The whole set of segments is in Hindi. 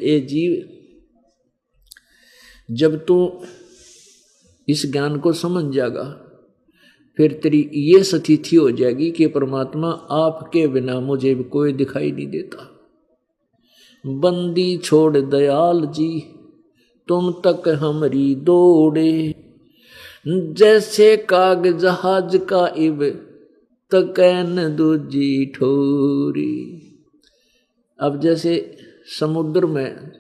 ए जीव, जब तू इस ज्ञान को समझ जाएगा फिर तेरी ये स्थिति हो जाएगी कि परमात्मा आपके बिना मुझे भी कोई दिखाई नहीं देता। बंदी छोड़ दयाल जी तुम तक हमारी दौड़े, जैसे काग जहाज का इब तकैन दूजी ठोरी। अब जैसे समुद्र में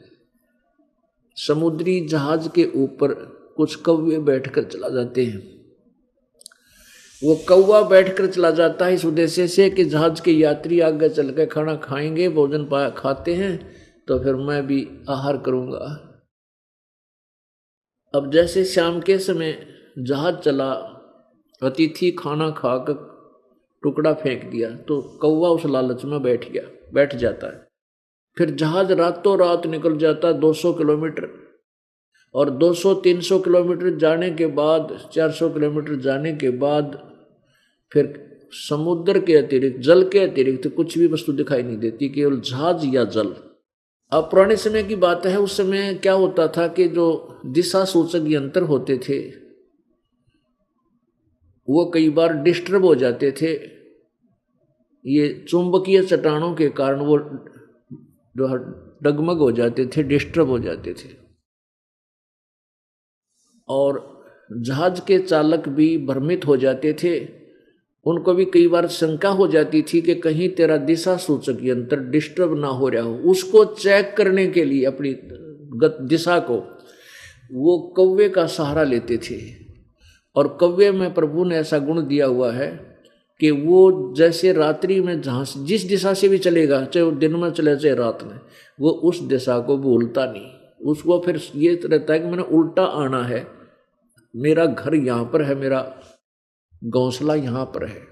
समुद्री जहाज के ऊपर कुछ कौवे बैठकर चला जाते हैं। वो कौवा बैठकर चला जाता है इस उद्देश्य से कि जहाज के यात्री आगे चल के खाना खाएंगे, भोजन पाया खाते हैं तो फिर मैं भी आहार करूंगा। अब जैसे शाम के समय जहाज चला, अतिथि खाना खाकर टुकड़ा फेंक दिया तो कौवा उस लालच में बैठ जाता है। फिर जहाज रातों रात निकल जाता 200 किलोमीटर, और 200-300 किलोमीटर जाने के बाद, 400 किलोमीटर जाने के बाद फिर समुद्र के अतिरिक्त, जल के अतिरिक्त कुछ भी वस्तु दिखाई नहीं देती, केवल जहाज या जल। अब पुराने समय की बात है, उस समय क्या होता था कि जो दिशा सूचक यंत्र होते थे वो कई बार डिस्टर्ब हो जाते थे। ये चुंबकीय चट्टानों के कारण वो जो डगमग हो जाते थे, डिस्टर्ब हो जाते थे, और जहाज के चालक भी भ्रमित हो जाते थे। उनको भी कई बार शंका हो जाती थी कि कहीं तेरा दिशा सूचक यंत्र डिस्टर्ब ना हो रहा हो। उसको चेक करने के लिए अपनी दिशा को वो कौवे का सहारा लेते थे। और कौवे में प्रभु ने ऐसा गुण दिया हुआ है कि वो जैसे रात्रि में जहाँ जिस दिशा से भी चलेगा, चाहे वो दिन में चले चाहे रात में, वो उस दिशा को भूलता नहीं। उसको फिर ये रहता है कि मैंने उल्टा आना है, मेरा घर यहाँ पर है, मेरा घोंसला यहाँ पर है।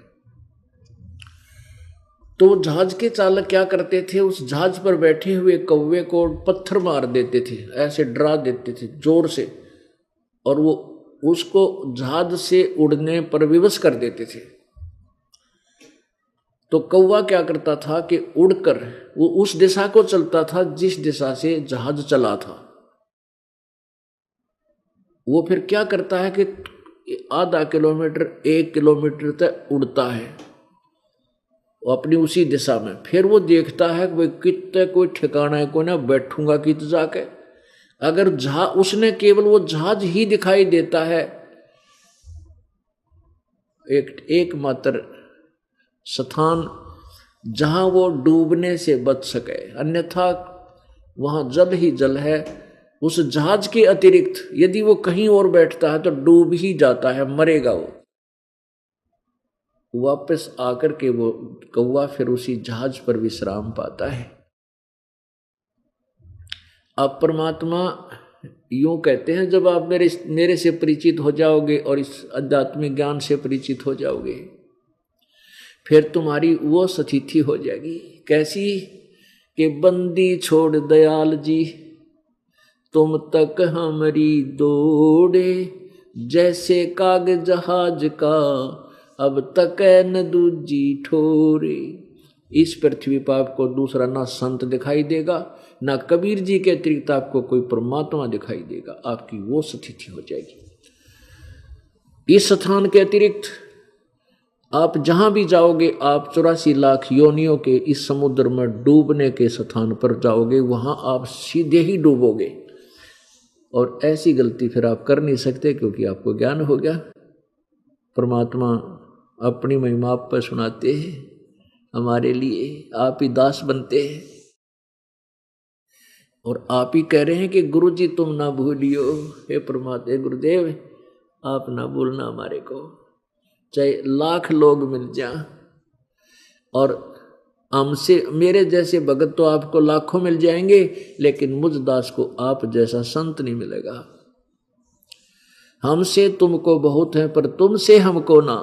तो जहाज के चालक क्या करते थे, उस जहाज पर बैठे हुए कौवे को पत्थर मार देते थे, ऐसे डरा देते थे जोर से, और वो उसको जहाज से उड़ने पर विवश कर देते थे। तो कौवा क्या करता था कि उड़कर वो उस दिशा को चलता था जिस दिशा से जहाज चला था। वो फिर क्या करता है कि आधा किलोमीटर 1 किलोमीटर तक उड़ता है अपनी उसी दिशा में। फिर वो देखता है कि कितने कोई ठिकाना है, कोई ना बैठूंगा कित जाके। अगर उसने केवल वो जहाज ही दिखाई देता है, एकमात्र स्थान जहां वो डूबने से बच सके, अन्यथा वहां जल ही जल है। उस जहाज के अतिरिक्त यदि वो कहीं और बैठता है तो डूब ही जाता है, मरेगा वो। वापस आकर के वो कौवा फिर उसी जहाज पर विश्राम पाता है। अब परमात्मा यूं कहते हैं, जब आप मेरे से परिचित हो जाओगे और इस आध्यात्मिक ज्ञान से परिचित हो जाओगे, फिर तुम्हारी वो स्थिति हो जाएगी। कैसी? कि बंदी छोड़ दयाल जी तुम तक हमारी दौड़े, जैसे काग जहाज का अब तक न दूजी ठोरे। इस पृथ्वी पर आपको दूसरा ना संत दिखाई देगा, ना कबीर जी के अतिरिक्त आपको कोई परमात्मा दिखाई देगा। आपकी वो स्थिति हो जाएगी। इस स्थान के अतिरिक्त आप जहां भी जाओगे, आप 84 लाख योनियों के इस समुद्र में डूबने के स्थान पर जाओगे, वहां आप सीधे ही डूबोगे। और ऐसी गलती फिर आप कर नहीं सकते, क्योंकि आपको ज्ञान हो गया। परमात्मा अपनी महिमा आप पर सुनाते हैं हमारे लिए, आप ही दास बनते हैं और आप ही कह रहे हैं कि गुरु जी तुम ना भूलियो। हे परमात्मा, गुरुदेव आप ना भूलना हमारे को, चाहे लाख लोग मिल जाएं। और हमसे मेरे जैसे भगत तो आपको लाखों मिल जाएंगे, लेकिन मुझ दास को आप जैसा संत नहीं मिलेगा। हमसे तुमको बहुत है पर तुमसे हमको ना।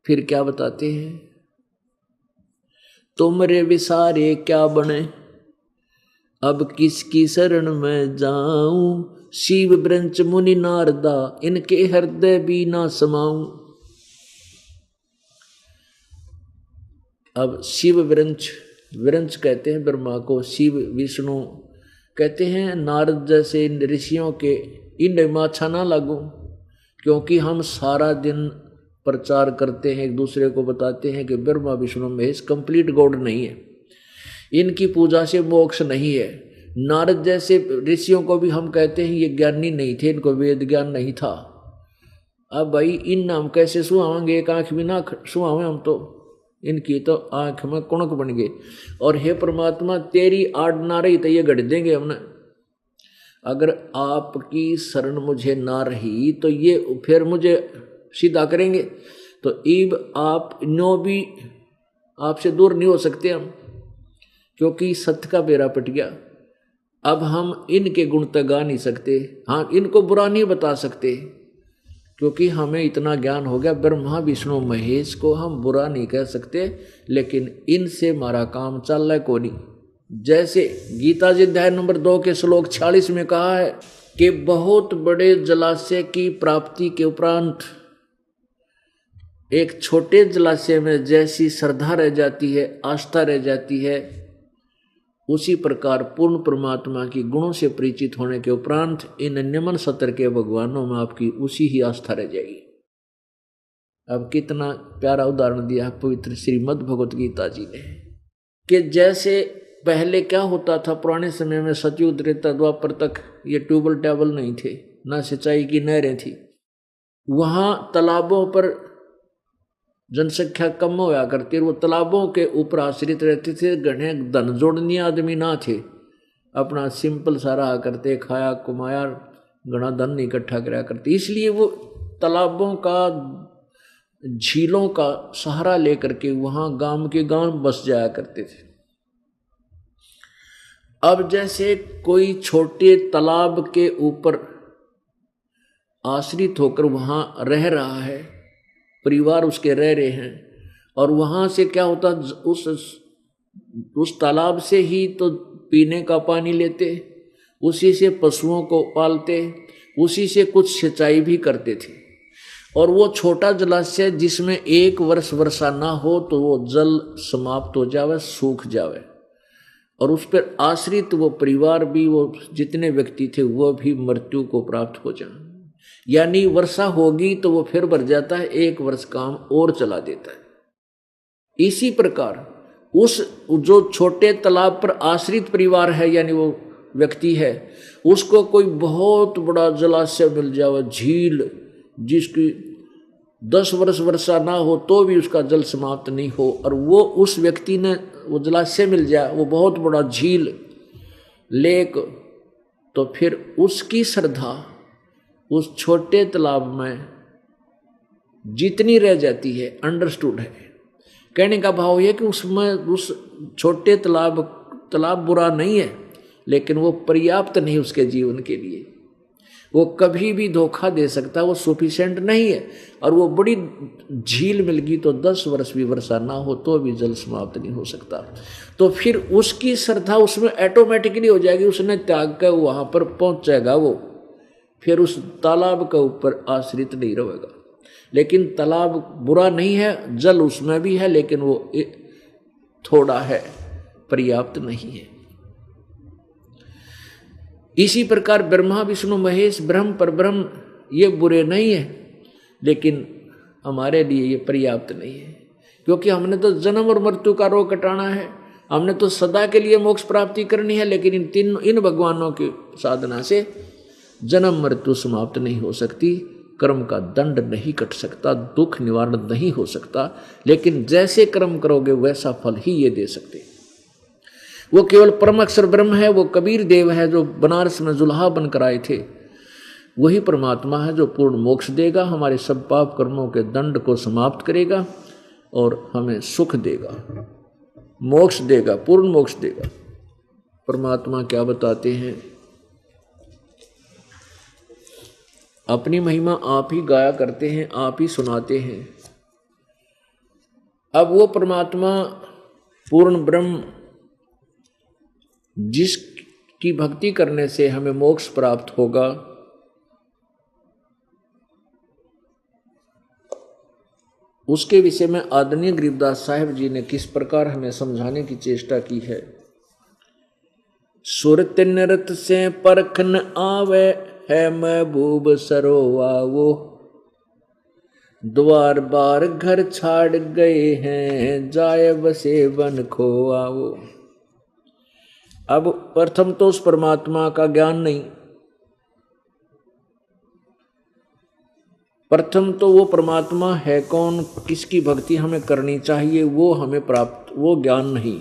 फिर क्या बताते हैं? तुमरे विसारे क्या बने, अब किसकी शरण में जाऊं। शिव ब्रंच मुनि नारदा, इनके हृदय भी ना समाऊं। अब शिव ब्रंच विरंच कहते हैं ब्रह्मा को, शिव विष्णु कहते हैं नारद जैसे ऋषियों के इन माछा ना लागू, क्योंकि हम सारा दिन प्रचार करते हैं, एक दूसरे को बताते हैं कि ब्रह्मा विष्णु महेश कंप्लीट गॉड नहीं है, इनकी पूजा से मोक्ष नहीं है। नारद जैसे ऋषियों को भी हम कहते हैं ये ज्ञानी नहीं थे, इनको वेद ज्ञान नहीं था। अब भाई इन नाम कैसे सुहावेंगे, एक आंख भी ना सुहावे हम तो, इनकी तो आंख में कुणक बन गए। और हे परमात्मा तेरी आड़ ना रही तो ये गढ़ देंगे हमने, अगर आपकी शरण मुझे ना रही तो ये फिर मुझे सीधा करेंगे। तो ईब आप नो भी आपसे दूर नहीं हो सकते हम, क्योंकि सत्य का बेड़ा पट गया। अब हम इनके गुण तक गा नहीं सकते, हाँ इनको बुरा नहीं बता सकते, क्योंकि हमें इतना ज्ञान हो गया। ब्रह्मा विष्णु महेश को हम बुरा नहीं कह सकते, लेकिन इनसे हमारा काम चल रहा है को नहीं। जैसे गीता जी अध्याय नंबर 2 के श्लोक 46 में कहा है कि बहुत बड़े जलाशय की प्राप्ति के उपरांत एक छोटे जलाशय में जैसी श्रद्धा रह जाती है, आस्था रह जाती है, उसी प्रकार पूर्ण परमात्मा की गुणों से परिचित होने के उपरांत इन निम्न सत्र के भगवानों में आपकी उसी ही आस्था रह जाएगी। अब कितना प्यारा उदाहरण दिया पवित्र श्रीमद् भगवत गीता जी ने, कि जैसे पहले क्या होता था पुराने समय में, सतयुग त्रेता द्वापर तक ये ट्यूबल टैबल नहीं थे, ना सिंचाई की नहरें थी, वहां तालाबों पर जनसंख्या कम होया करती, वो तालाबों के ऊपर आश्रित रहते थे। घने धन जोड़नी आदमी ना थे, अपना सिंपल सा रहा करते, खाया कमाया, घना धन नहीं इकट्ठा कराया करते, इसलिए वो तालाबों का झीलों का सहारा लेकर के वहां गांव के गांव बस जाया करते थे। अब जैसे कोई छोटे तालाब के ऊपर आश्रित होकर वहां रह रहा है, परिवार उसके रह रहे हैं, और वहां से क्या होता, उस तालाब से ही तो पीने का पानी लेते, उसी से पशुओं को पालते, उसी से कुछ सिंचाई भी करते थे। और वो छोटा जलाशय जिसमें एक वर्ष वर्षा ना हो तो वो जल समाप्त हो जावे, सूख जावे, और उस पर आश्रित वो परिवार भी, वो जितने व्यक्ति थे वो भी मृत्यु को प्राप्त हो जाए। यानी वर्षा होगी तो वो फिर भर जाता है, एक वर्ष काम और चला देता है। इसी प्रकार उस जो छोटे तालाब पर आश्रित परिवार है, यानी वो व्यक्ति है, उसको कोई बहुत बड़ा जलाशय मिल जाए, झील जिसकी 10 वर्ष वर्षा ना हो तो भी उसका जल समाप्त नहीं हो, और वो उस व्यक्ति ने वो जलाशय मिल जाए, वो बहुत बड़ा झील लेक, तो फिर उसकी श्रद्धा उस छोटे तालाब में जितनी रह जाती है, अंडरस्टूड है। कहने का भाव यह कि उसमें उस छोटे तालाब बुरा नहीं है, लेकिन वो पर्याप्त नहीं उसके जीवन के लिए, वो कभी भी धोखा दे सकता, वो सफिशिएंट नहीं है। और वो बड़ी झील मिल गई तो 10 वर्ष भी वर्षा ना हो तो भी जल समाप्त नहीं हो सकता। तो फिर उसकी श्रद्धा उसमें ऑटोमेटिकली हो जाएगी, उसने त्याग कर वहां पर पहुंच जाएगा, वो फिर उस तालाब के ऊपर आश्रित नहीं रहेगा। लेकिन तालाब बुरा नहीं है, जल उसमें भी है, लेकिन वो थोड़ा है, पर्याप्त नहीं है। इसी प्रकार ब्रह्मा विष्णु महेश ब्रह्म पर ब्रह्म ये बुरे नहीं है, लेकिन हमारे लिए ये पर्याप्त नहीं है, क्योंकि हमने तो जन्म और मृत्यु का रोग कटाना है, हमने तो सदा के लिए मोक्ष प्राप्ति करनी है। लेकिन इन भगवानों की साधना से जन्म मृत्यु समाप्त नहीं हो सकती, कर्म का दंड नहीं कट सकता, दुख निवारण नहीं हो सकता, लेकिन जैसे कर्म करोगे वैसा फल ही ये दे सकते। वो केवल परम अक्षर ब्रह्म है, वो कबीर देव है जो बनारस में जुल्हा बनकर आए थे, वही परमात्मा है जो पूर्ण मोक्ष देगा, हमारे सब पाप कर्मों के दंड को समाप्त करेगा और हमें सुख देगा, मोक्ष देगा, पूर्ण मोक्ष देगा। परमात्मा क्या बताते हैं, अपनी महिमा आप ही गाया करते हैं, आप ही सुनाते हैं। अब वो परमात्मा पूर्ण ब्रह्म जिसकी भक्ति करने से हमें मोक्ष प्राप्त होगा, उसके विषय में आदरणीय गरीबदास साहिब जी ने किस प्रकार हमें समझाने की चेष्टा की है। सुरत नृत से परखन आवे है महबूब सरोवावो, द्वार बार घर छाड़ गए हैं जाए बसे बन खोआवो। अब प्रथम तो उस परमात्मा का ज्ञान नहीं, प्रथम तो वो परमात्मा है कौन, किसकी भक्ति हमें करनी चाहिए, वो हमें प्राप्त, वो ज्ञान नहीं।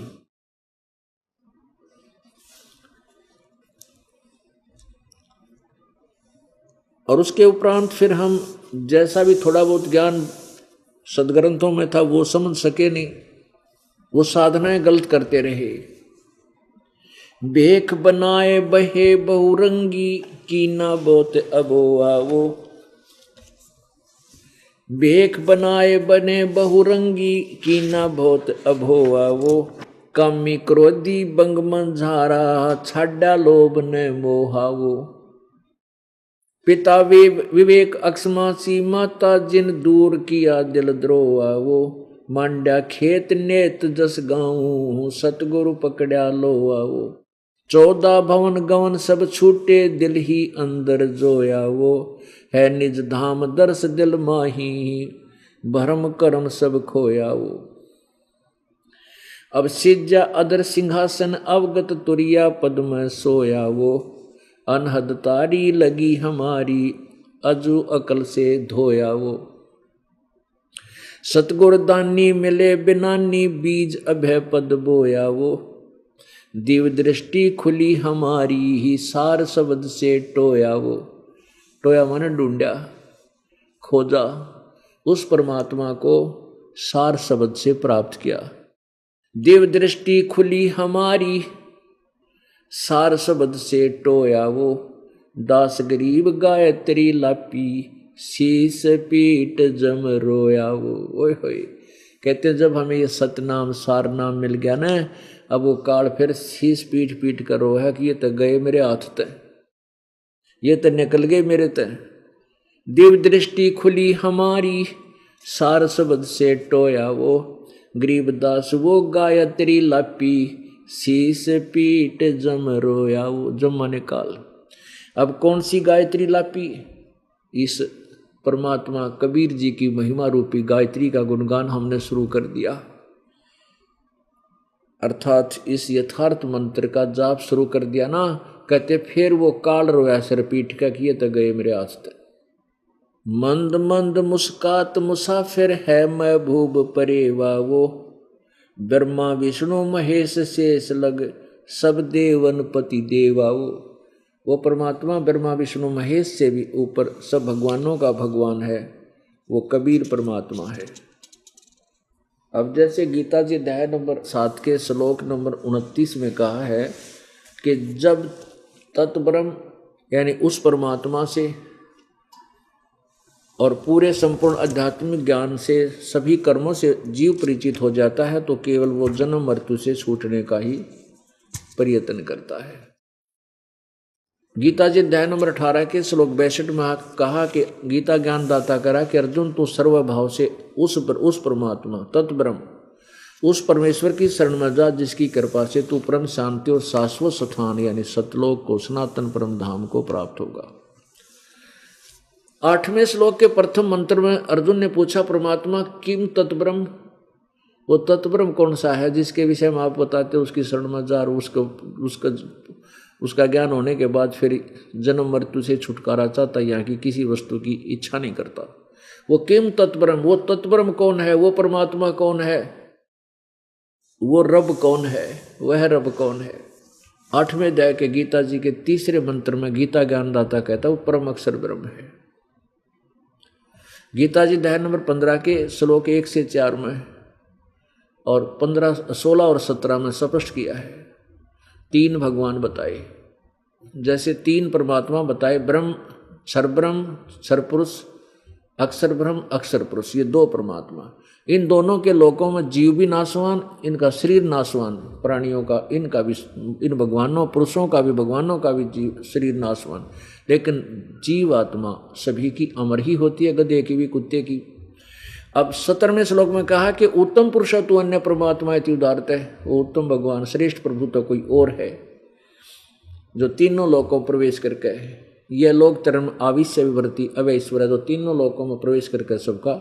और उसके उपरांत फिर हम जैसा भी थोड़ा बहुत ज्ञान सदग्रंथों में था वो समझ सके नहीं, वो साधनाएं गलत करते रहे। बेख बनाए बहे बहुरंगी कीना बहुत अबोआ वो, बेख बनाए बने बहुरंगी कीना बहुत अभोआ वो, कामी क्रोधी बंग मंझारा छाड़ा लोभ ने मोहा वो। पिता विवेक अक्षमासी माता जिन दूर किया दिल द्रोहा वो, मांड्या खेत नेत जस गाऊं सतगुरु पकड़ा लोआ वो। 14 भवन गवन सब छूटे दिल ही अंदर जोया वो, है निज धाम दर्श दिल माही भरम कर्म सब खोया वो। अब सिज्जा अदर सिंहासन अवगत तुरिया पद में सोया वो, अनहद तारी लगी हमारी अजू अकल से धोया वो। सतगुर दानी मिले बिनानी बीज अभय पद बोया वो, दिव्य दृष्टि खुली हमारी ही सार शब्द से टोया वो। टोया माने ढूंढा खोजा, उस परमात्मा को सार शब्द से प्राप्त किया। दिव्य दृष्टि खुली हमारी सार शब्द से टोया वो, दास गरीब गायत्री लापी शीस पीट जम रोया वो। ओए होए, कहते जब हमें ये सतनाम सार नाम मिल गया ना, अब वो काल फिर शीस पीट पीट कर रो है कि ये तो गए मेरे हाथ तय, ये तो निकल गए मेरे तय। दिव्य दृष्टि खुली हमारी सार शब्द से टोया वो, गरीबदास वो गायत्री लापी शीस पीट जम रोया वो। जम माने काल। अब कौन सी गायत्री लापी? इस परमात्मा कबीर जी की महिमा रूपी गायत्री का गुणगान हमने शुरू कर दिया, अर्थात इस यथार्थ मंत्र का जाप शुरू कर दिया ना। कहते फिर वो काल रोया सिर पीट का किए तो गए मेरे आस्ते। मंद मंद मुस्कात मुसाफिर है महबूब परेवा वो, ब्रह्मा विष्णु महेश शेष लग सब देवन पति देवा वो परमात्मा ब्रह्मा विष्णु महेश से भी ऊपर सब भगवानों का भगवान है, वो कबीर परमात्मा है। अब जैसे गीता जी अध्याय नंबर 7 के श्लोक नंबर 29 में कहा है कि जब तत्ब्रह्म यानी उस परमात्मा से और पूरे संपूर्ण आध्यात्मिक ज्ञान से सभी कर्मों से जीव परिचित हो जाता है तो केवल वो जन्म मृत्यु से छूटने का ही प्रयत्न करता है। गीता जी अध्याय नंबर 18 के श्लोक 62 में कहा कि गीता ज्ञान दाता करा कि अर्जुन तो सर्वभाव से उस परमात्मा तत्ब्रह्म उस परमेश्वर की शरण में जा जिसकी कृपा से तू परम शांति और शाश्वत स्थान यानी सतलोक को सनातन परम धाम को प्राप्त होगा। 8वें श्लोक के प्रथम मंत्र में अर्जुन ने पूछा परमात्मा किम तत्ब्रह्म, वो तत्ब्रह्म कौन सा है जिसके विषय में आप बताते उसकी शरण में जा उसका ज्ञान होने के बाद फिर जन्म मृत्यु से छुटकारा चाहता, यहाँ की किसी वस्तु की इच्छा नहीं करता। वो किम तत्ब्रह्म, वो तत्ब्रह्म कौन है, वो परमात्मा कौन है, वो रब कौन है, वह रब कौन है। 8वें अध्याय के गीता जी के 3रे मंत्र में गीता ज्ञानदाता कहता है वो परम अक्षर ब्रह्म है। गीता जी अध्याय नंबर 15 के श्लोक 1 से 4 में और 15, 16 और 17 में स्पष्ट किया है। 3 भगवान बताए, जैसे 3 परमात्मा बताए, ब्रह्म सरपुरुष, अक्षर ब्रह्म अक्षर पुरुष, ये 2 परमात्मा। इन दोनों के लोकों में जीव भी नाशवान, इनका शरीर नाशवान, प्राणियों का, इनका भी, इन भगवानों पुरुषों का भी भगवानों का भी जीव शरीर नाशवान, लेकिन जीव आत्मा सभी की अमर ही होती है, गधे की भी कुत्ते की। अब 17वें श्लोक में कहा कि उत्तम पुरुष तू अन्य परमात्मा इति उदारत है, वो उत्तम भगवान श्रेष्ठ प्रभु तो कोई और है जो तीनों लोकों में प्रवेश करके है। यह लोक धर्म आविश्य विवर्ती अवैश्वर है, जो तीनों लोकों में प्रवेश करके सबका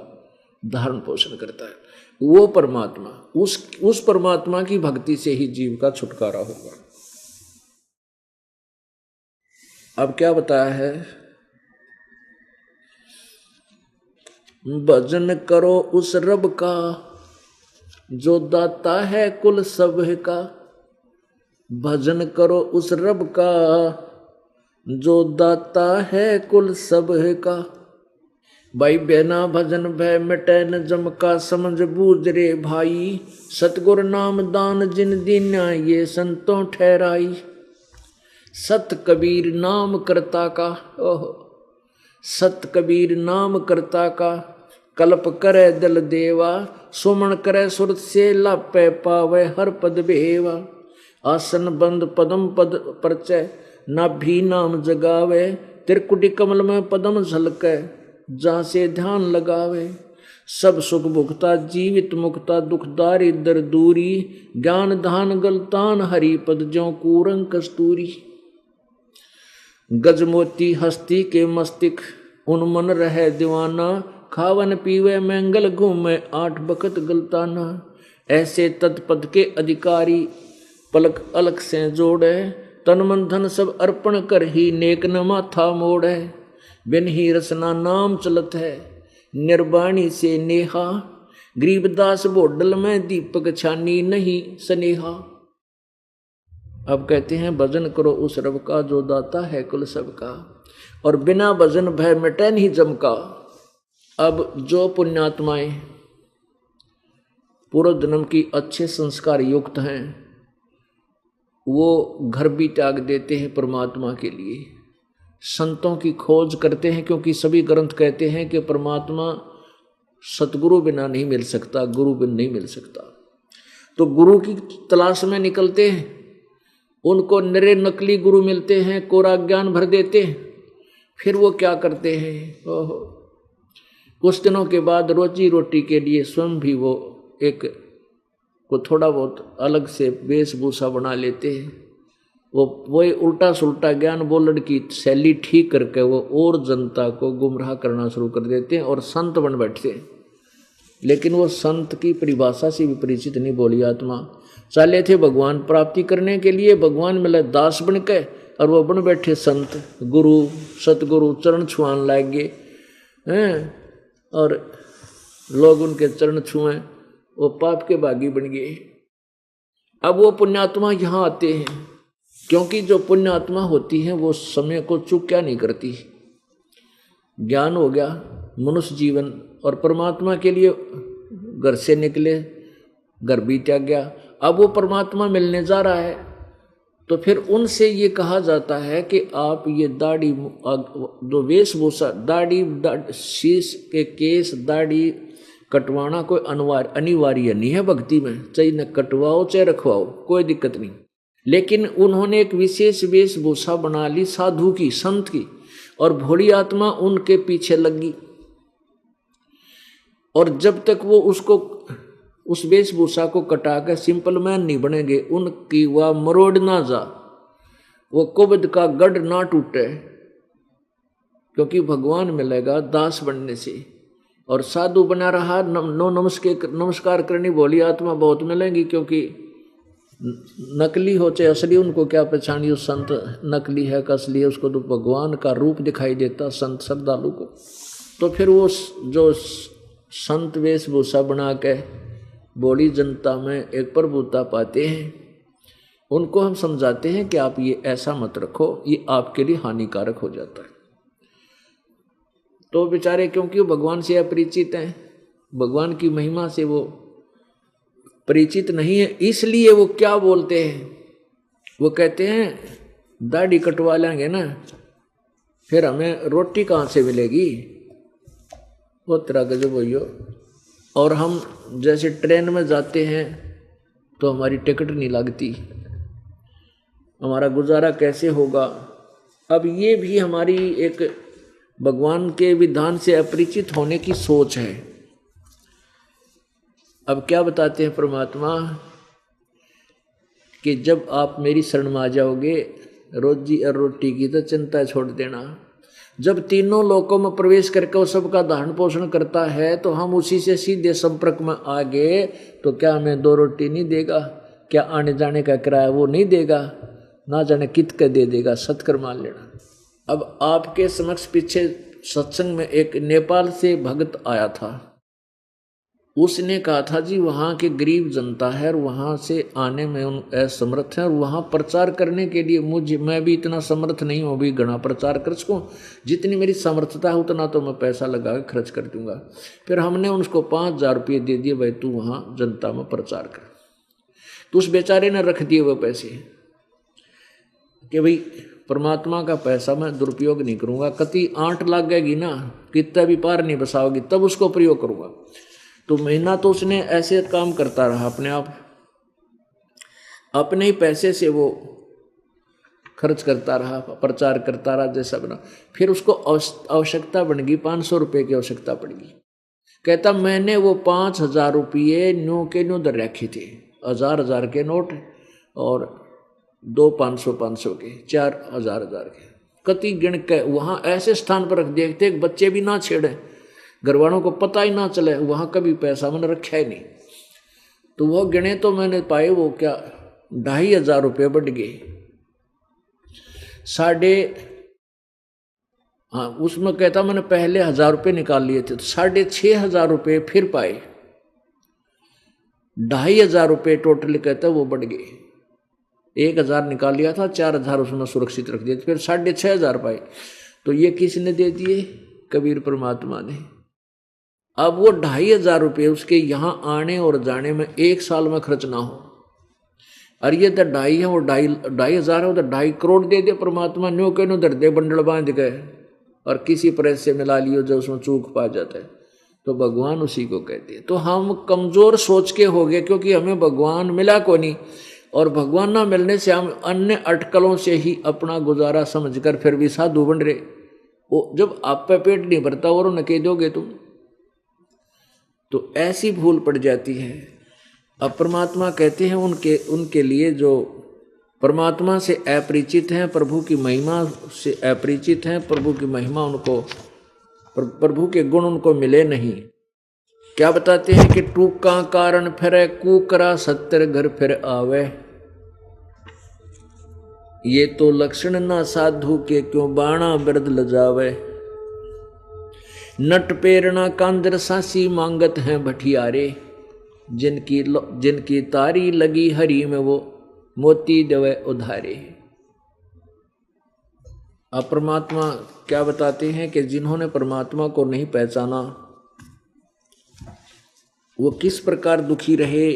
धारण पोषण करता है। वो परमात्मा, उस परमात्मा की भक्ति से ही जीव का छुटकारा होगा। अब क्या बताया है, भजन करो उस रब का जो दाता है कुल सब का। भजन करो उस रब का जो दाता है कुल सब का। भाई बिना भजन भय मिटे न जम का, समझ बूझ रे भाई। सतगुर नाम दान जिन दीन्या ये संतों ठहराई। सत कबीर नाम करता का, ओहो सत कबीर नाम करता का। कल्प करे दल देवा, सुमन करे सुरत से लापे पावे हर पद भेवा। आसन बंद पदम पद परचय, नाभि नाम जगावे। त्रिकुटी कमल में पदम झलके, जहाँ से ध्यान लगावे। सब सुख भुगता जीवित मुक्ता, दुख दारिद्र दूरी। ज्ञान धान गलतान हरि पद ज्यों कूरंग कस्तूरी। गजमोती हस्ती के मस्तिक, उन्मन रहे दीवाना। खावन पीवे मंगल घूमे, 8 बखत गलताना। ऐसे तत्पद के अधिकारी, पलक अलग से जोड़े। तन मन धन सब अर्पण कर ही, नेक न माथा मोड़े। बिन ही रसना नाम चलत है, निर्वाणी से नेहा। गरीबदास बोडल में दीपक छानी नहीं स्नेहा। अब कहते हैं भजन करो उस रब का जो दाता है कुल सब का, और बिना भजन भय मिटे नहीं जम का। अब जो पुण्यात्माएं पूर्व जन्म की अच्छे संस्कार युक्त हैं, वो घर भी त्याग देते हैं परमात्मा के लिए। संतों की खोज करते हैं, क्योंकि सभी ग्रंथ कहते हैं कि परमात्मा सतगुरु बिना नहीं मिल सकता, गुरु बिना नहीं मिल सकता। तो गुरु की तलाश में निकलते हैं, उनको निरे नकली गुरु मिलते हैं, कोरा ज्ञान भर देते हैं। फिर वो क्या करते हैं, ओहो कुछ दिनों के बाद रोजी रोटी के लिए स्वयं भी वो एक को थोड़ा बहुत अलग से वेशभूषा बना लेते हैं। वो वही उल्टा सुल्टा ज्ञान बोलने की शैली ठीक करके वो और जनता को गुमराह करना शुरू कर देते हैं और संत बन बैठते हैं। लेकिन वो संत की परिभाषा से भी परिचित नहीं भोली आत्मा। चाले थे भगवान प्राप्ति करने के लिए, भगवान मिले दास बन के, और वो बन बैठे संत, गुरु सतगुरु चरण छुआन लाग गए हैं, और लोग उनके चरण छुए, वो पाप के भागी बन गए। अब वो पुण्यात्मा यहाँ आते हैं, क्योंकि जो पुण्यात्मा होती हैं वो समय को चूक क्या नहीं करती। ज्ञान हो गया मनुष्य जीवन, और परमात्मा के लिए घर से निकले, घर भी त्याग गया। अब वो परमात्मा मिलने जा रहा है, तो फिर उनसे ये कहा जाता है कि आप ये दाढ़ी जो वेशभूषा, दाढ़ी शीश के केस दाढ़ी कटवाना कोई अनिवार्य नहीं है भक्ति में। चाहे न कटवाओ चाहे रखवाओ, कोई दिक्कत नहीं। लेकिन उन्होंने एक विशेष वेशभूषा बना ली साधु की, संत की, और भोली आत्मा उनके पीछे लगी। और जब तक वो उसको उस वेशभूषा को कटा कर सिंपल मैन नहीं बनेंगे, उनकी वह मरोड़ ना जा, वो कुबद का गढ़ ना टूटे, क्योंकि भगवान मिलेगा दास बनने से। और साधु बना रहा, नमस्कार करनी भोली आत्मा बहुत मिलेंगी, क्योंकि नकली हो चाहे असली, उनको क्या पहचानिए संत नकली है का असली है, उसको तो भगवान का रूप दिखाई देता संत श्रद्धालु को। तो फिर वो जो संत वेशभूषा बना के बड़ी जनता में एक प्रभुता पाते हैं, उनको हम समझाते हैं कि आप ये ऐसा मत रखो, ये आपके लिए हानिकारक हो जाता है। तो बेचारे क्योंकि वो भगवान से अपरिचित हैं, भगवान की महिमा से वो परिचित नहीं है, इसलिए वो क्या बोलते हैं, वो कहते हैं दाढ़ी कटवा लेंगे ना, फिर हमें रोटी कहाँ से मिलेगी। वो तरह का जो भैया, और हम जैसे ट्रेन में जाते हैं तो हमारी टिकट नहीं लगती, हमारा गुजारा कैसे होगा। अब ये भी हमारी एक भगवान के विधान से अपरिचित होने की सोच है। अब क्या बताते हैं परमात्मा कि जब आप मेरी शरण में आ जाओगे, रोजी और रोटी की तो चिंता छोड़ देना। जब तीनों लोकों में प्रवेश करके वो सबका धारण पोषण करता है तो हम उसी से सीधे संपर्क में आ गए तो क्या हमें 2 रोटी नहीं देगा? क्या आने जाने का किराया वो नहीं देगा? ना जाने कित के दे देगा। सत्कर मान लेना। अब आपके समक्ष पीछे सत्संग में एक नेपाल से भक्त आया था। उसने कहा था जी वहाँ के गरीब जनता है और वहाँ से आने में उन असमर्थ हैं और वहाँ प्रचार करने के लिए मैं भी इतना समर्थ नहीं हूँ अभी घना प्रचार कर सकूँ। जितनी मेरी समर्थता है उतना तो मैं पैसा लगा के खर्च कर दूंगा। फिर हमने उसको 5,000 रुपये दे दिए, भाई तू वहाँ जनता में प्रचार कर। तो उस बेचारे ने रख दिए वो पैसे कि भाई परमात्मा का पैसा मैं दुरुपयोग नहीं करूँगा, कति 8 लाख गएगी ना, कितना भी पार नहीं बसाओगी, तब उसको प्रयोग करूँगा। तो महीना तो उसने ऐसे काम करता रहा, अपने आप अपने ही पैसे से वो खर्च करता रहा, प्रचार करता रहा जैसा बना। फिर उसको आवश्यकता बन गई, 500 रुपये की आवश्यकता पड़ गई। कहता मैंने वो 5,000 रुपये न्यू के न्यू दर रखे थे, 1,000 के नोट और 2 500 के, 4,000 के, कति गिण के वहाँ ऐसे स्थान पर रख देखते बच्चे भी ना छेड़े, घर वालों को पता ही ना चले, वहाँ कभी पैसा मैंने रखा ही नहीं। तो वो गिने तो मैंने पाए वो क्या 2,500 रुपये बढ़ गए, उसमें कहता मैंने पहले 1,000 रुपये निकाल लिए थे तो 6,500 रुपये फिर पाए, 2,500 रुपये टोटल कहता वो बढ़ गए। 1,000 निकाल लिया था, 4,000 उसमें सुरक्षित रख दिए, फिर 6,500 पाए। तो ये किसने दे दिए? कबीर परमात्मा ने। अब वो 2,500 रुपये उसके यहाँ आने और जाने में 1 साल में खर्च ना हो, और ये तो 2,500 है, वो 2,500 है, तो 2.5 करोड़ दे दे परमात्मा, न्यू के न्यू दर दे, बंडल बांध गए और किसी प्रेस से मिला लियो जो उसमें चूक पा जाता है, तो भगवान उसी को कहते हैं। तो हम कमजोर सोच के हो गए क्योंकि हमें भगवान मिला को नहीं, और भगवान ना मिलने से हम अन्य अटकलों से ही अपना गुजारा समझकर फिर भी साधु बन रहे। वो जब आप पे पेट नहीं भरता और उन्हें कह दोगे तुम, तो ऐसी भूल पड़ जाती है। अब परमात्मा कहते हैं उनके लिए जो परमात्मा से अपरिचित हैं, प्रभु की महिमा से अपरिचित हैं, प्रभु की महिमा उनको, प्रभु के गुण उनको मिले नहीं। क्या बताते हैं कि टूका कारण फिरे, कुकरा 70 घर फिर आवे, ये तो लक्षण ना साधु के, क्यों बाणा बिरद लजावे, नट पेरना कांदर सासी मांगत हैं भटियारे, जिनकी तारी लगी हरी में वो मोती देवे उधारे। अब परमात्मा क्या बताते हैं कि जिन्होंने परमात्मा को नहीं पहचाना वो किस प्रकार दुखी रहे।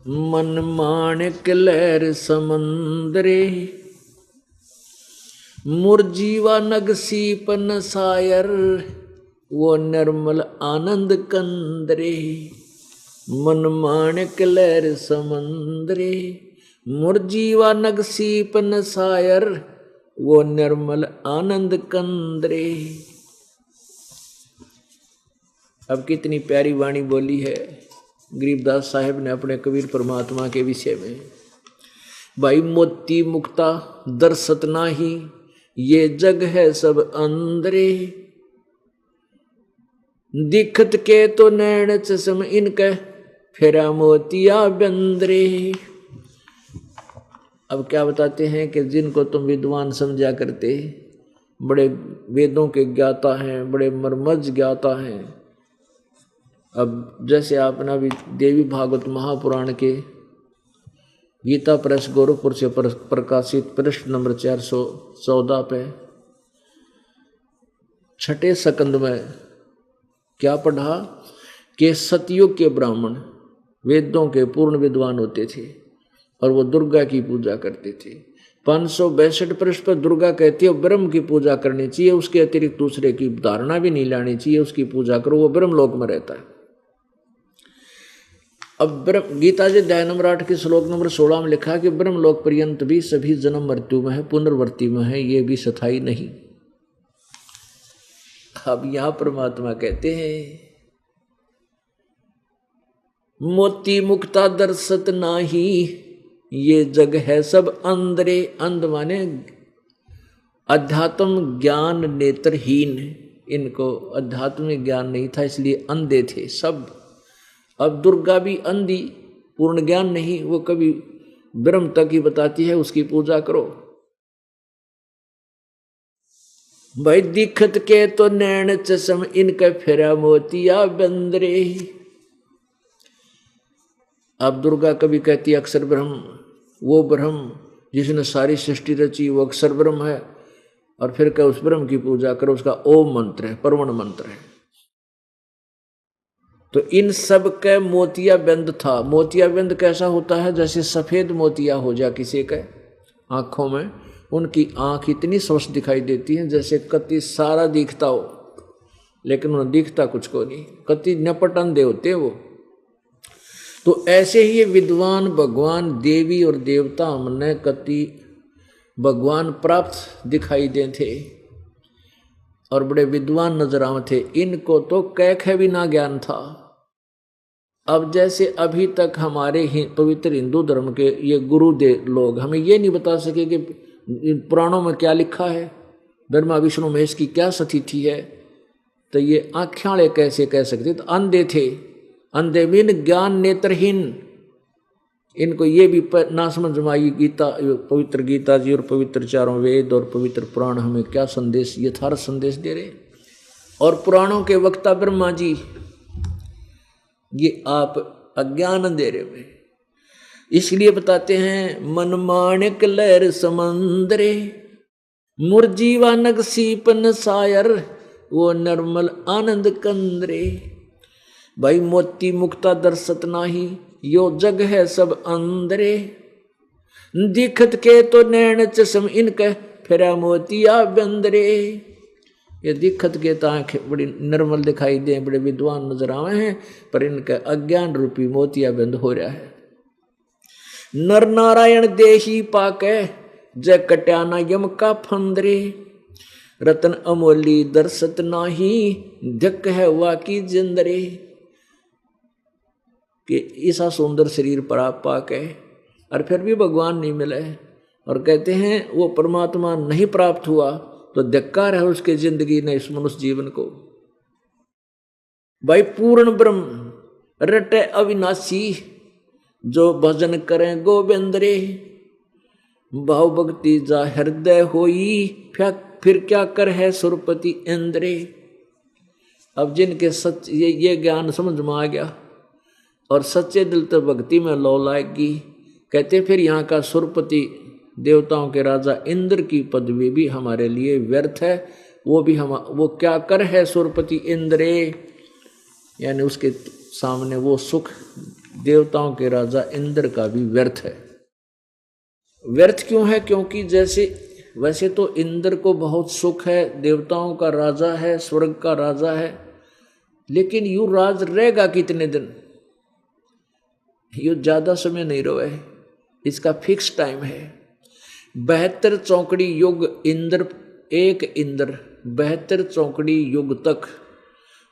मन माणिक लहर समंदरे, मुरजीवा नगसी पन सायर, वो निर्मल आनंद कंदरे। मन माणिक लहर समंदरे, मुरजीवा नगसी पन सायर, वो निर्मल आनंद कंदरे। अब कितनी प्यारी वाणी बोली है गरीबदास साहेब ने अपने कबीर परमात्मा के विषय में। भाई मोती मुक्ता दर्शत नाही, ये जग है सब अंदरे, दिखत के तो नैण चश्म इनके, फेरा मोतिया बंदरे। अब क्या बताते हैं कि जिनको तुम विद्वान समझा करते, बड़े वेदों के ज्ञाता हैं, बड़े मर्मज्ञ ज्ञाता हैं। अब जैसे आपने अभी देवी भागवत महापुराण के गीता प्रेस गोरखपुर से प्रकाशित पृष्ठ नंबर 414 पे 6ठे सकंद में क्या पढ़ा कि सतयुग के ब्राह्मण वेदों के पूर्ण विद्वान होते थे और वो दुर्गा की पूजा करते थे। 562 पृष्ठ पर दुर्गा कहती है ब्रह्म की पूजा करनी चाहिए, उसके अतिरिक्त दूसरे की धारणा भी नहीं लानी चाहिए, उसकी पूजा करो, वो ब्रह्म लोक में रहता है। अब गीता जी अध्याय नंबर 8 के श्लोक नंबर 16 में लिखा है कि ब्रह्म लोक पर्यंत भी सभी जन्म मृत्यु में है, पुनर्वृत्ति में है, ये भी स्थायी नहीं। अब यहां परमात्मा कहते हैं मोती मुक्ता दर्शत नाही, ये जग है सब अंधरे। अंध माने अध्यात्म ज्ञान नेत्रहीन, इनको अध्यात्मिक ज्ञान नहीं था इसलिए अंधे थे सब। अब दुर्गा भी अंधी, पूर्ण ज्ञान नहीं, वो कभी ब्रह्म तक ही बताती है, उसकी पूजा करो। भाई दिखत के तो नैन चश्म, इनके फेरा मोतिया बंदरे। अब दुर्गा कभी कहती है अक्षर ब्रह्म, वो ब्रह्म जिसने सारी सृष्टि रची वो अक्षर ब्रह्म है, और फिर कह उस ब्रह्म की पूजा करो, उसका ओम मंत्र है, परमण मंत्र है। तो इन सब के मोतिया बिंद था। मोतिया बिंद कैसा होता है? जैसे सफेद मोतिया हो जा किसी के आंखों में, उनकी आंख इतनी स्वस्थ दिखाई देती है जैसे कति सारा दिखता हो, लेकिन उन्हें दिखता कुछ को नहीं, कति नपट अंधे होते वो। तो ऐसे ही विद्वान भगवान देवी और देवता हमने कति भगवान प्राप्त दिखाई दे थे और बड़े विद्वान नजर आवे थे। इनको तो कैख भी ना ज्ञान था। अब जैसे अभी तक हमारे पवित्र हिंदू धर्म के ये गुरुदेव लोग हमें ये नहीं बता सके कि पुराणों में क्या लिखा है, ब्रह्मा विष्णु महेश की क्या स्थिति है, तो ये आँखें कैसे कह सकते? तो अंधे थे, अंधे मीन ज्ञान नेत्रहीन। इनको ये भी ना समझ में आई गीता, पवित्र गीता जी और पवित्र चारों वेद और पवित्र पुराण हमें क्या संदेश, यथार्थ संदेश दे रहे। और पुराणों के वक्ता ब्रह्मा जी ये आप अज्ञान दे रहे हुए, इसलिए बताते हैं मन माणिक लहर समंदरे, मुरजीवा नग सीपन सायर, वो निर्मल आनंद कंदरे। भाई मोती मुक्ता दर्शत नाही, यो जग है सब अंदरे। दिखत के तो नैन चश्म, इनके फेरा मोतिया बंदरे। ये दिखत के तो आंखें बड़ी निर्मल दिखाई दे, बड़े विद्वान नजर आवे हैं, पर इनका अज्ञान रूपी मोतिया बंद हो रहा है। नर नारायण देही पाके, जय कट्याना यम का फंदरे। रतन अमोली दर्शत नाही, धक है वाकी जिंदरे। कि ऐसा सुंदर शरीर पर आप पाके और फिर भी भगवान नहीं मिले, और कहते हैं वो परमात्मा नहीं प्राप्त हुआ, तो धिक्कार है उसके जिंदगी ने, इस मनुष्य जीवन को। भाई पूर्ण ब्रह्म रटे अविनाशी, जो भजन करें गोविंद रे। भाव भक्ति जा हृदय होई, फिर क्या कर है सुरपति इंद्रे। अब जिनके सच ये ज्ञान समझ में आ गया और सच्चे दिल तो भक्ति में लौ लाएगी, कहते फिर यहाँ का सुरपति देवताओं के राजा इंद्र की पदवी भी हमारे लिए व्यर्थ है। वो क्या कर है सुरपति इंद्रे, यानी उसके सामने वो सुख देवताओं के राजा इंद्र का भी व्यर्थ है। व्यर्थ क्यों है? क्योंकि वैसे तो इंद्र को बहुत सुख है, देवताओं का राजा है, स्वर्ग का राजा है, लेकिन यूं राज रहेगा कितने दिन? यूं ज्यादा समय नहीं रहे, इसका फिक्स टाइम है। 72 चौकड़ी युग इंद्र, एक इंद्र 72 चौकड़ी युग तक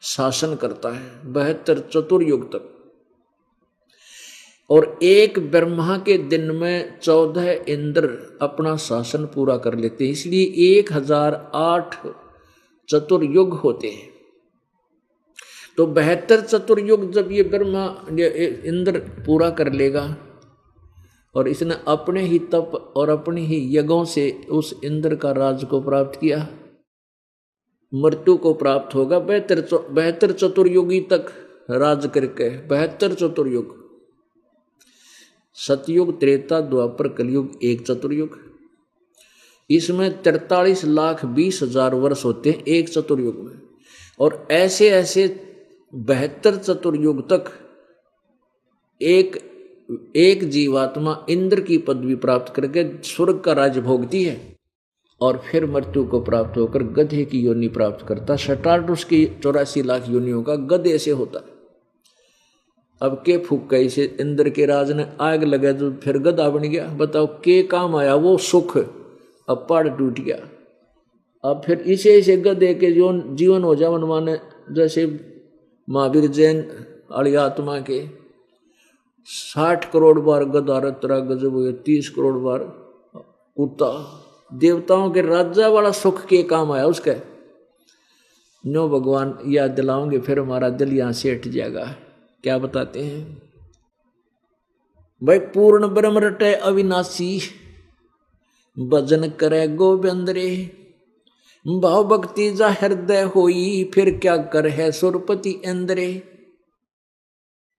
शासन करता है, 72 चतुर्युग तक। और एक ब्रह्मा के दिन में 14 इंद्र अपना शासन पूरा कर लेते हैं, इसलिए 1008 चतुर्युग होते हैं। तो 72 चतुर्युग जब ये ब्रह्मा इंद्र पूरा कर लेगा, और इसने अपने ही तप और अपने ही यज्ञों से उस इंद्र का राज को प्राप्त किया, मृत्यु को प्राप्त होगा 72 चतुर्युगी तक राज करके। 72 चतुर्युग, सतयुग, त्रेता, द्वापर, कलयुग, एक चतुर्युग। इसमें 43,20,000 वर्ष होते हैं एक चतुर्युग में। और ऐसे ऐसे 72 चतुर्युग तक एक जीवात्मा इंद्र की पदवी प्राप्त करके स्वर्ग का राज्य भोगती है, और फिर मृत्यु को प्राप्त होकर गधे की योनि प्राप्त करता। शटार्टुस की 84 लाख योनियों का गधे से होता है। अब के फूक गई से इंद्र के राज ने आग लगा तो फिर गधा बन गया। बताओ के काम आया वो सुख, अब पहाड़ टूट गया। अब फिर इसे गधे के जीवन हो जावन माने, जैसे महावीर जैन वाली आत्मा के 60 करोड़ बार गदा तेरा गजब हुए, 30 करोड़ बार कुत्ता। देवताओं के राजा वाला सुख के काम आया उसका। नो भगवान याद दिलाओगे फिर हमारा दिल यहां से हट जाएगा। क्या बताते हैं भाई, पूर्ण ब्रह्म रटे अविनाशी, भजन करे गोविंद रे, भाव भक्ति जा हृदय होई, फिर क्या कर है सुरपति इंद्रे।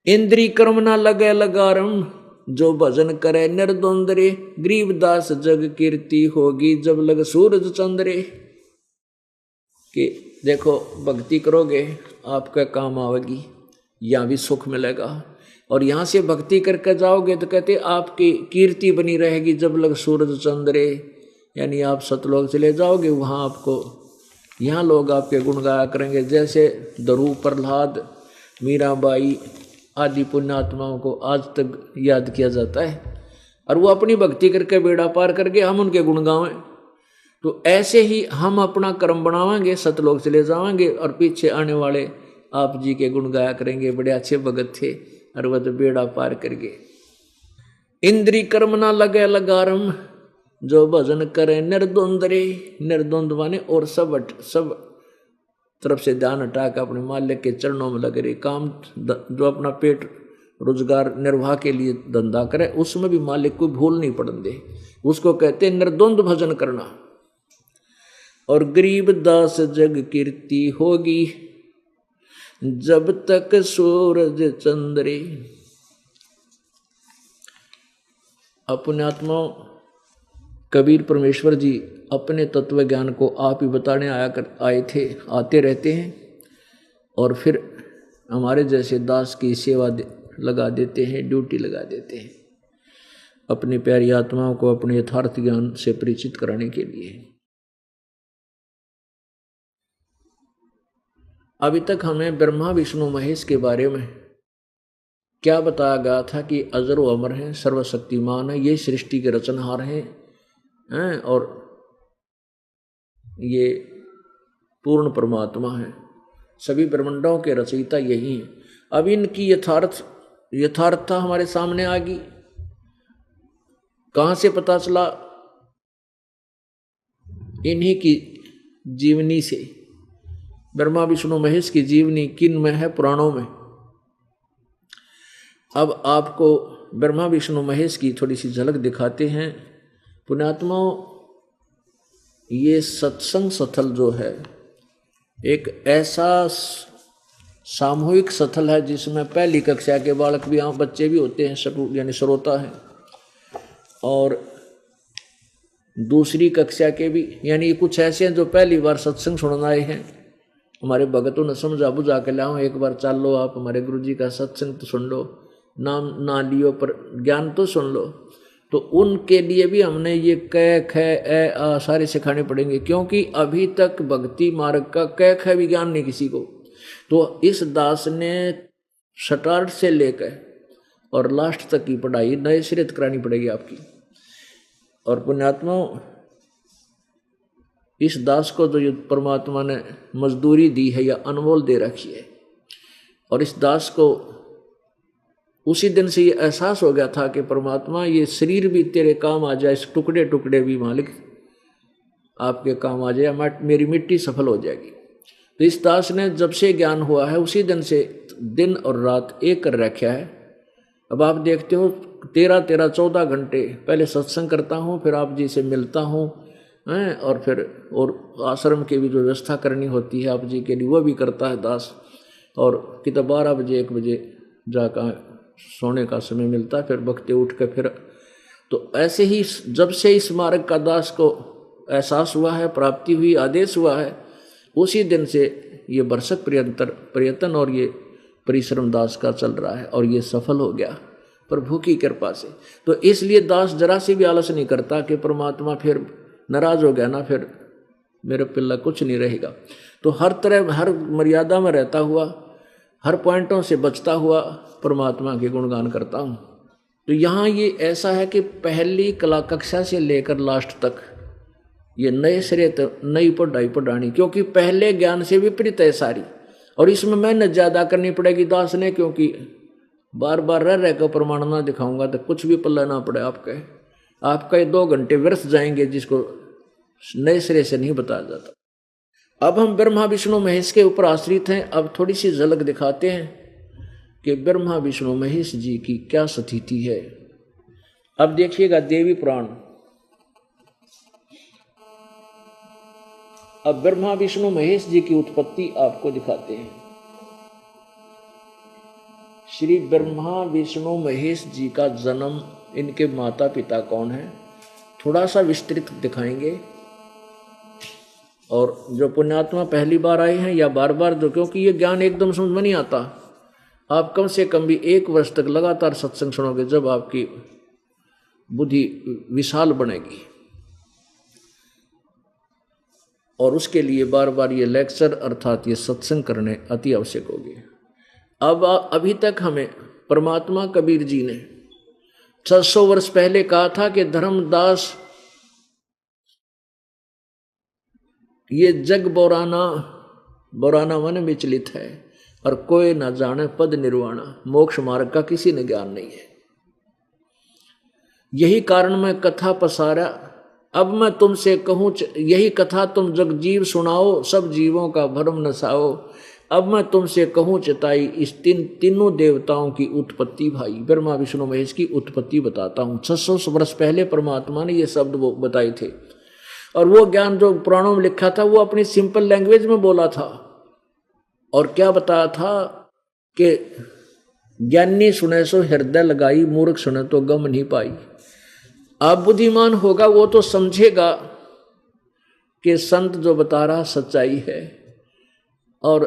इंद्री कर्म ना लगे लगारम, जो भजन करे निर्द्वंद रे, गरीबदास जग कीर्ति होगी, जब लग सूरज चंद्रे। कि देखो भक्ति करोगे आपका काम आवेगी, यहाँ भी सुख मिलेगा, और यहाँ से भक्ति करके जाओगे तो कहते आपकी कीर्ति बनी रहेगी जब लग सूरज चंद्रे। यानी आप सतलोक चले जाओगे, वहाँ आपको यहाँ लोग आपके गुण गाया करेंगे। जैसे दरू, प्रहलाद, मीराबाई आदि पुण्यात्माओं को आज तक याद किया जाता है, और वो अपनी भक्ति करके बेड़ा पार करके हम उनके गुण गावें। तो ऐसे ही हम अपना कर्म बनावांगे, सतलोक चले जावांगे, और पीछे आने वाले आप जी के गुण गाया करेंगे, बड़े अच्छे भगत थे और वह तो बेड़ा पार करके। इंद्री कर्म ना लगे लगारम, जो भजन करे निर्द्वंद रे। निर्द्वंद माने और सब तरफ से ध्यान हटा के अपने मालिक के चरणों में लगे रहे। काम जो अपना पेट रोजगार निर्वाह के लिए धंधा करे, उसमें भी मालिक को भूल नहीं पड़ने दे, उसको कहते निर्द्वंद भजन करना। और गरीब दास जग कीर्ति होगी, जब तक सूरज चंद्रे। अपने आत्मा कबीर परमेश्वर जी अपने तत्व ज्ञान को आप ही बताने आते रहते हैं, और फिर हमारे जैसे दास की सेवा लगा देते हैं, ड्यूटी लगा देते हैं, अपनी प्यारी आत्माओं को अपने यथार्थ ज्ञान से परिचित कराने के लिए। अभी तक हमें ब्रह्मा विष्णु महेश के बारे में क्या बताया गया था कि अजर व अमर हैं, सर्वशक्तिमान है, ये सृष्टि के रचनहार हैं और ये पूर्ण परमात्मा है, सभी ब्रह्मांडों के रचयिता यही हैं। अब इनकी यथार्थता हमारे सामने आ गई। कहाँ से पता चला? इन्हीं की जीवनी से। ब्रह्मा विष्णु महेश की जीवनी किन में है? पुराणों में। अब आपको ब्रह्मा विष्णु महेश की थोड़ी सी झलक दिखाते हैं। पुण्यात्माओं, ये सत्संग स्थल जो है एक ऐसा सामूहिक स्थल है जिसमें पहली कक्षा के बालक भी, बच्चे भी होते हैं, यानी श्रोता हैं, और दूसरी कक्षा के भी, यानी कुछ ऐसे हैं जो पहली बार सत्संग सुनने आए हैं। हमारे भगतों ने समझा बुझा के लाओ, एक बार चल लो आप हमारे गुरुजी का सत्संग तो सुन लो, नाम ना लियो पर ज्ञान तो सुन लो। तो उनके लिए भी हमने ये क ख ए आ सारे सिखाने पड़ेंगे, क्योंकि अभी तक भक्ति मार्ग का क ख भी ज्ञान नहीं किसी को। तो इस दास ने स्टार्ट से लेकर और लास्ट तक की पढ़ाई नए सिरे करानी पड़ेगी आपकी। और पुण्यात्माओं, इस दास को जो परमात्मा ने मजदूरी दी है या अनमोल दे रखी है, और इस दास को उसी दिन से ये एहसास हो गया था कि परमात्मा ये शरीर भी तेरे काम आ जाए, इस टुकड़े टुकड़े भी मालिक आपके काम आ जाए, मेरी मिट्टी सफल हो जाएगी। तो इस दास ने जब से ज्ञान हुआ है उसी दिन से दिन और रात एक कर रखा है। अब आप देखते हो 13-14 घंटे पहले सत्संग करता हूँ, फिर आप जी से मिलता हूँ, और फिर और आश्रम की भी जो व्यवस्था करनी होती है आप जी के लिए वो भी करता है दास। और कितना 12 बजे 1 बजे जाकर सोने का समय मिलता है, फिर बखते उठ कर फिर। तो ऐसे ही जब से इस मार्ग का दास को एहसास हुआ है, प्राप्ति हुई, आदेश हुआ है, उसी दिन से ये बरसक प्रयत्न और ये परिश्रम दास का चल रहा है, और ये सफल हो गया प्रभु की कृपा से। तो इसलिए दास जरा से भी आलस नहीं करता कि परमात्मा फिर नाराज हो गया ना, फिर मेरे पिल्ला कुछ नहीं रहेगा। तो हर तरह हर मर्यादा में रहता हुआ, हर पॉइंटों से बचता हुआ परमात्मा के गुणगान करता हूँ। तो यहाँ ये ऐसा है कि पहली कला कक्षा से लेकर लास्ट तक ये नए सिरे नई पढ़ाई पढ़ानी, क्योंकि पहले ज्ञान से विपरीत है सारी, और इसमें मेहनत ज़्यादा करनी पड़ेगी दास ने, क्योंकि बार बार रह रह कर प्रमाण ना दिखाऊंगा तो कुछ भी पल्ला ना पड़े आपका ये 2 घंटे व्यर्थ जाएंगे, जिसको नए सिरे से नहीं बताया जाता। अब हम ब्रह्मा विष्णु महेश के ऊपर आश्रित हैं। अब थोड़ी सी झलक दिखाते हैं कि ब्रह्मा विष्णु महेश जी की क्या स्थिति है। अब देखिएगा देवी पुराण। अब ब्रह्मा विष्णु महेश जी की उत्पत्ति आपको दिखाते हैं। श्री ब्रह्मा विष्णु महेश जी का जन्म, इनके माता पिता कौन है, थोड़ा सा विस्तृत दिखाएंगे। और जो पुण्यात्मा पहली बार आए हैं या बार बार, जो क्योंकि ये ज्ञान एकदम समझ में नहीं आता, आप कम से कम भी 1 वर्ष तक लगातार सत्संग सुनोगे, जब आपकी बुद्धि विशाल बनेगी। और उसके लिए बार बार ये लेक्चर अर्थात ये सत्संग करने अति आवश्यक होगी। अब अभी तक हमें परमात्मा कबीर जी ने 600 वर्ष पहले कहा था कि धर्मदास ये जग बोराना मन विचलित है, और कोई न जाने पद निर्वाणा, मोक्ष मार्ग का किसी ने ज्ञान नहीं है। यही कारण मैं कथा पसारा, अब मैं तुमसे कहूँ, यही कथा तुम जग जीव सुनाओ, सब जीवों का भरम नसाओ। अब मैं तुमसे कहूँ चिताई, इस तीनों देवताओं की उत्पत्ति भाई, ब्रह्मा विष्णु महेश की उत्पत्ति बताता हूँ। 600 वर्ष पहले परमात्मा ने ये शब्द वो बताए थे, और वो ज्ञान जो पुराणों में लिखा था वो अपनी सिंपल लैंग्वेज में बोला था। और क्या बताया था कि ज्ञानी सुने सो हृदय लगाई, मूर्ख सुने तो गम नहीं पाई। आप बुद्धिमान होगा वो तो समझेगा कि संत जो बता रहा सच्चाई है, और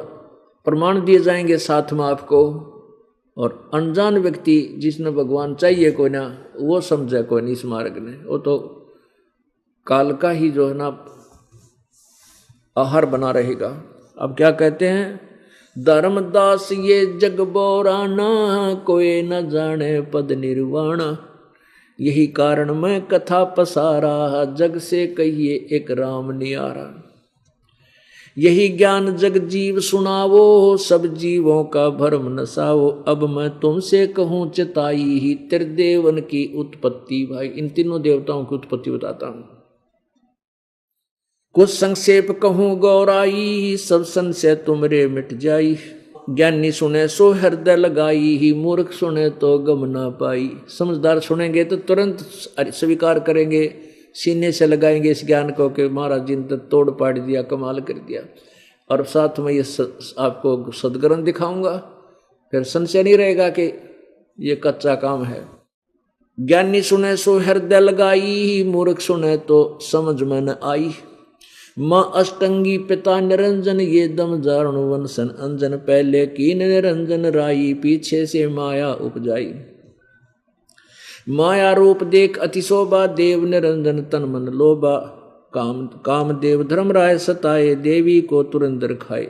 प्रमाण दिए जाएंगे साथ में आपको। और अनजान व्यक्ति जिसने भगवान चाहिए कोई ना, वो समझे कोई नहीं इस मार्ग ने, वो तो काल का ही जो है ना आहार बना रहेगा। अब क्या कहते हैं, धर्मदास ये जग बोराना, कोई न जाने पद निर्वाणा। यही कारण मैं कथा पसारा, जग से कहिए एक राम नियारा। यही ज्ञान जग जीव सुनावो, सब जीवों का भरम नसाओ। अब मैं तुमसे कहूँ चिताई ही, त्रिदेवन की उत्पत्ति भाई, इन तीनों देवताओं की उत्पत्ति बताता हूँ। कुछ संक्षेप कहूँ गौराई, सब संशय तुमरे मिट जाई। ज्ञानी सुने सो हृदय लगाई ही, मूर्ख सुने तो गम ना पाई। समझदार सुनेंगे तो तुरंत स्वीकार करेंगे, सीने से लगाएंगे इस ज्ञान को कि महाराज जी ने तो तोड़ पाड़ दिया, कमाल कर दिया। और साथ में ये आपको सदग्रंथ दिखाऊंगा, फिर संशय नहीं रहेगा कि ये कच्चा काम है। ज्ञानी सुने सो हृदय लगाई, मूर्ख सुने तो समझ में न आई। माँ अष्टंगी पिता निरंजन, ये दम जारण वंशन अंजन। पहले कीन निरंजन राई, पीछे से माया उपजाई। माया रूप देख अतिशोभा, देव निरंजन तन मन लोभा। काम देव धर्म राय सताए, देवी को तुरंत खाए।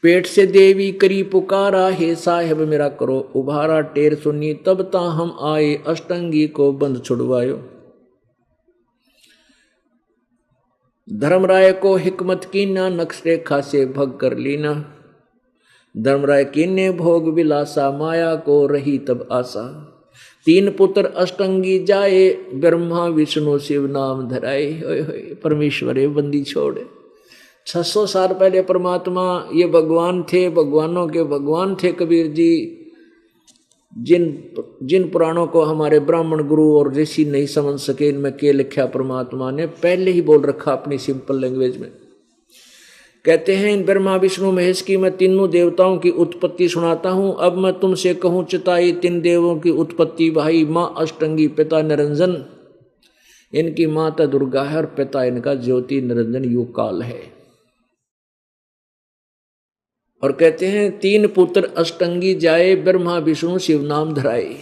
पेट से देवी करी पुकारा, हे साहेब मेरा करो उभारा। टेर सुनी तब ता हम आए, अष्टंगी को बंद छुड़वायो। धर्मराय को हिकमत कीना, नक्श रेखा से भग कर लीना। धर्मराय कीने भोग विलासा, माया को रही तब आशा। 3 पुत्र अष्टंगी जाए, ब्रह्मा विष्णु शिव नाम धराए। परमेश्वर बंदी छोड़। 600 साल पहले परमात्मा ये भगवान थे, भगवानों के भगवान थे कबीर जी। जिन पुराणों को हमारे ब्राह्मण गुरु और ऋषि नहीं समझ सके, इनमें क्या लिखा परमात्मा ने पहले ही बोल रखा अपनी सिंपल लैंग्वेज में। कहते हैं इन ब्रह्मा विष्णु महेश की मैं तीनों देवताओं की उत्पत्ति सुनाता हूँ। अब मैं तुमसे कहूँ चिताई, 3 देवों की उत्पत्ति भाई। माँ अष्टंगी, पिता निरंजन, इनकी माता दुर्गा है और पिता इनका ज्योति निरंजन युग काल है। और कहते हैं 3 पुत्र अष्टंगी जाए, ब्रह्मा विष्णु शिव नाम धराए।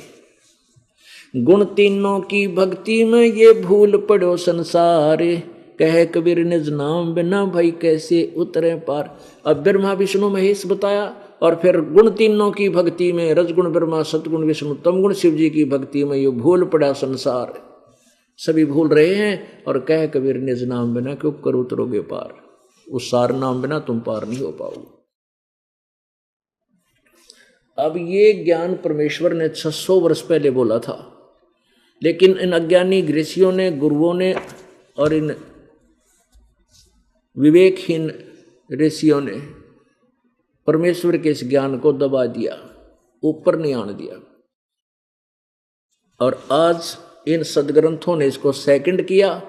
गुण तीनों की भक्ति में ये भूल पड़ो संसारे। कहे कबीर निज नाम बिना भाई कैसे उतरे पार। अब ब्रह्मा विष्णु महेश बताया, और फिर गुण तीनों की भक्ति में रजगुण ब्रह्मा, सतगुण विष्णु, तमगुण शिव जी की भक्ति में ये भूल पड़ा संसार। सभी भूल रहे हैं, और कह कबीर निज नाम बिना क्यों कर उतरोगे पार। उस सार नाम बिना तुम पार नहीं हो पाओगे। अब ये ज्ञान परमेश्वर ने 600 वर्ष पहले बोला था, लेकिन इन अज्ञानी ऋषियों ने, गुरुओं ने और इन विवेकहीन ऋषियों ने परमेश्वर के इस ज्ञान को दबा दिया, ऊपर नहीं आने दिया। और आज इन सदग्रंथों ने इसको सेकंड किया,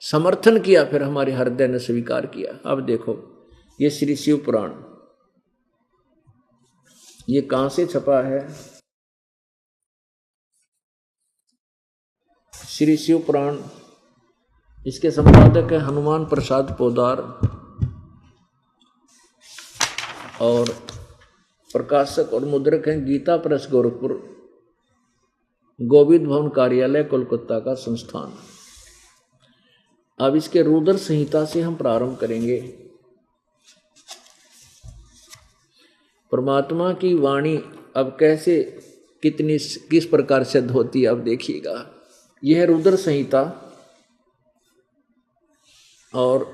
समर्थन किया, फिर हमारे हृदय ने स्वीकार किया। अब देखो ये श्री शिव पुराण, ये कहां से छपा है? श्री शिव पुराण, इसके संपादक है हनुमान प्रसाद पोदार और प्रकाशक और मुद्रक हैं गीता प्रेस गोरखपुर, गोविंद भवन कार्यालय कोलकाता का संस्थान। अब इसके रुद्र संहिता से हम प्रारंभ करेंगे। परमात्मा की वाणी अब कैसे किस प्रकार सिद्ध होती है, अब देखिएगा। यह है रुद्र संहिता और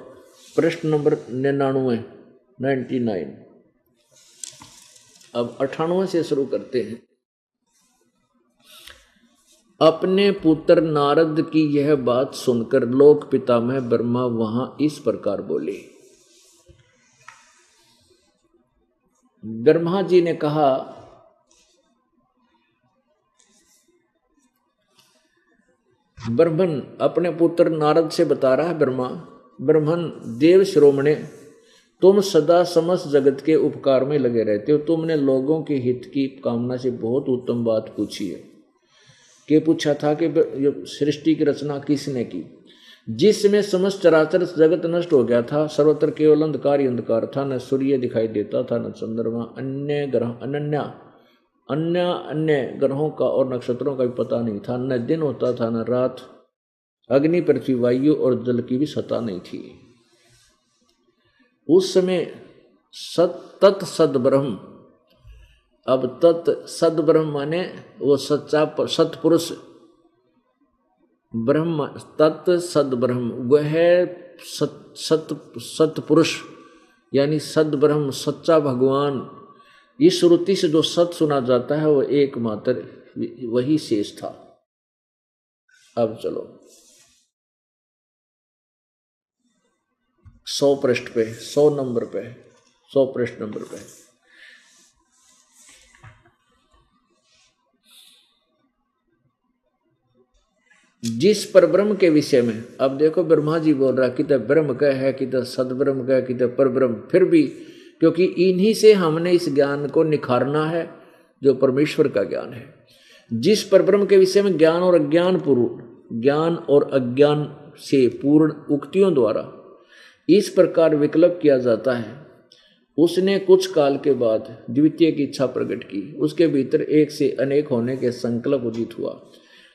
प्रश्न नंबर 99। अब 98 से शुरू करते हैं। अपने पुत्र नारद की यह बात सुनकर लोक पितामह ब्रह्मा वहां इस प्रकार बोले। ब्रह्मा जी ने कहा, ब्रह्मन अपने पुत्र नारद से बता रहा है ब्रह्मन देव श्रोमणे, तुम सदा समस्त जगत के उपकार में लगे रहते हो। तुमने लोगों के हित की कामना से बहुत उत्तम बात पूछी है। कि पूछा था कि सृष्टि की रचना किसने की, जिसमें समस्त चराचर जगत नष्ट हो गया था, सर्वत्र केवल अंधकार ही अंधकार था, न सूर्य दिखाई देता था न चंद्रमा, अन्य ग्रहों का और नक्षत्रों का भी पता नहीं था, न दिन होता था न रात, अग्नि पृथ्वी वायु और जल की भी सत्ता नहीं थी। उस समय तत् सद ब्रह्म, अब तत् सद ब्रह्म माने वो सच्चा सतपुरुष ब्रह्म, तत् सद ब्रह्म वह सतपुरुष यानी सद ब्रह्म, सच्चा भगवान। इस श्रुति से जो सत सुना जाता है वो एकमात्र वही शेष था। अब चलो 100 पृष्ठ पे, 100 नंबर पे, 100 पृष्ठ नंबर पे। जिस पर ब्रह्म के विषय में, अब देखो ब्रह्मा जी बोल रहा, कि तो ब्रह्म का है, कि तो सदब्रह्म का है, कि तो पर ब्रह्म, फिर भी क्योंकि इन्हीं से हमने इस ज्ञान को निखारना है जो परमेश्वर का ज्ञान है। जिस पर ब्रह्म के विषय में ज्ञान और अज्ञान से पूर्ण उक्तियों द्वारा इस प्रकार विकल्प किया जाता है, उसने कुछ काल के बाद द्वितीय की इच्छा प्रकट की। उसके भीतर एक से अनेक होने के संकल्प उदित हुआ।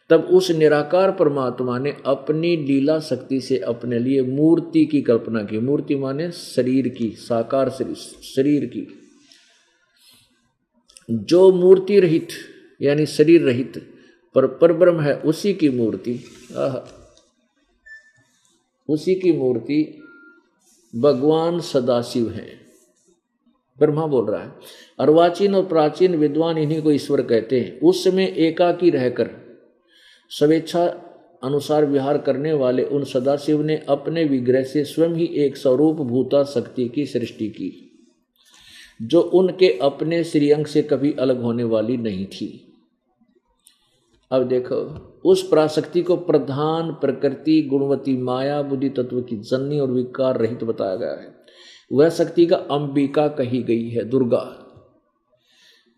तब उस निराकार परमात्मा ने अपनी लीला शक्ति से अपने लिए मूर्ति की कल्पना की। मूर्ति माने शरीर की, साकार शरीर की, जो मूर्ति रहित यानी शरीर रहित पर ब्रह्म है, उसी की मूर्ति, उसी की मूर्ति भगवान सदाशिव है। ब्रह्मा बोल रहा है। अर्वाचीन और प्राचीन विद्वान इन्हीं को ईश्वर कहते हैं। उस समय एकाकी रहकर स्वेच्छा अनुसार विहार करने वाले उन सदाशिव ने अपने विग्रह से स्वयं ही एक स्वरूप भूता शक्ति की सृष्टि की, जो उनके अपने श्रीअंग से कभी अलग होने वाली नहीं थी। अब देखो, उस पराशक्ति को प्रधान प्रकृति गुणवती माया बुद्धि तत्व की जननी और विकार रहित बताया गया है। वह शक्ति का अंबिका कही गई है, दुर्गा।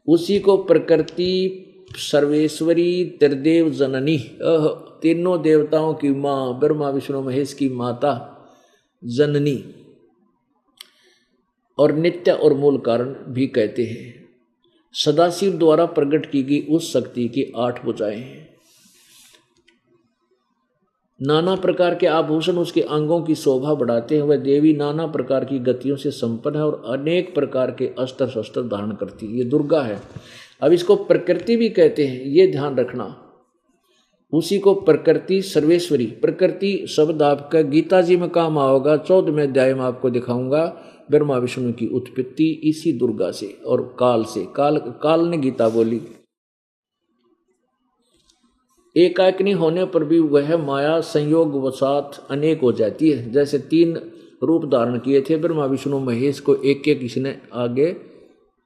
उसी को प्रकृति सर्वेश्वरी त्रिदेव जननी, तीनों देवताओं की माँ, ब्रह्मा विष्णु महेश की माता जननी और नित्य और मूल कारण भी कहते हैं। सदाशिव द्वारा प्रकट की गई उस शक्ति की 8 भुजाएं हैं। नाना प्रकार के आभूषण उसके अंगों की शोभा बढ़ाते हैं। वह देवी नाना प्रकार की गतियों से संपन्न है और अनेक प्रकार के अस्त्र शस्त्र धारण करती है। ये दुर्गा है। अब इसको प्रकृति भी कहते हैं, ये ध्यान रखना। उसी को प्रकृति सर्वेश्वरी, प्रकृति शब्द आपका गीता जी में काम आओगा। 14वें अध्याय में आपको दिखाऊंगा। ब्रह्मा विष्णु की उत्पत्ति इसी दुर्गा से और काल से। काल ने गीता बोली। एकाग्नि होने पर भी वह माया संयोग वसात अनेक हो जाती है। जैसे 3 रूप धारण किए थे ब्रह्मा विष्णु महेश को, एक एक इसने आगे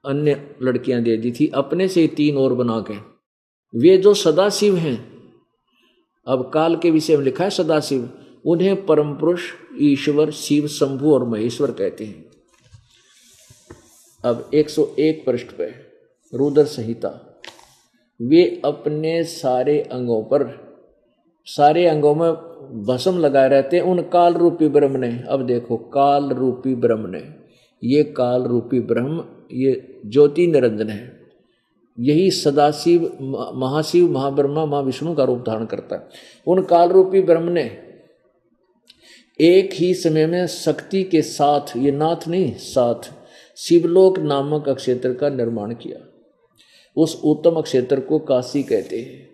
अन्य लड़कियां दे दी थी, अपने से 3 और बना के। वे जो सदाशिव हैं, अब काल के विषय में लिखा है सदाशिव, उन्हें परम पुरुष, ईश्वर, शिव, शंभु और महेश्वर कहते हैं। अब 101 पृष्ठ पे रुद्र संहिता। वे अपने सारे अंगों में भस्म लगाए रहते हैं उन काल रूपी ब्रह्म ने। अब देखो, काल रूपी ब्रह्म ने, ये काल रूपी ब्रह्म, ये ज्योति निरंजन है। यही सदाशिव, महाशिव, महाब्रह्मा, महाविष्णु का रूप धारण करता है। उन काल रूपी ब्रह्म ने एक ही समय में शक्ति के साथ, ये नाथ नहीं, साथ शिवलोक नामक अक्षेत्र का निर्माण किया। उस उत्तम अक्षेत्र को काशी कहते हैं।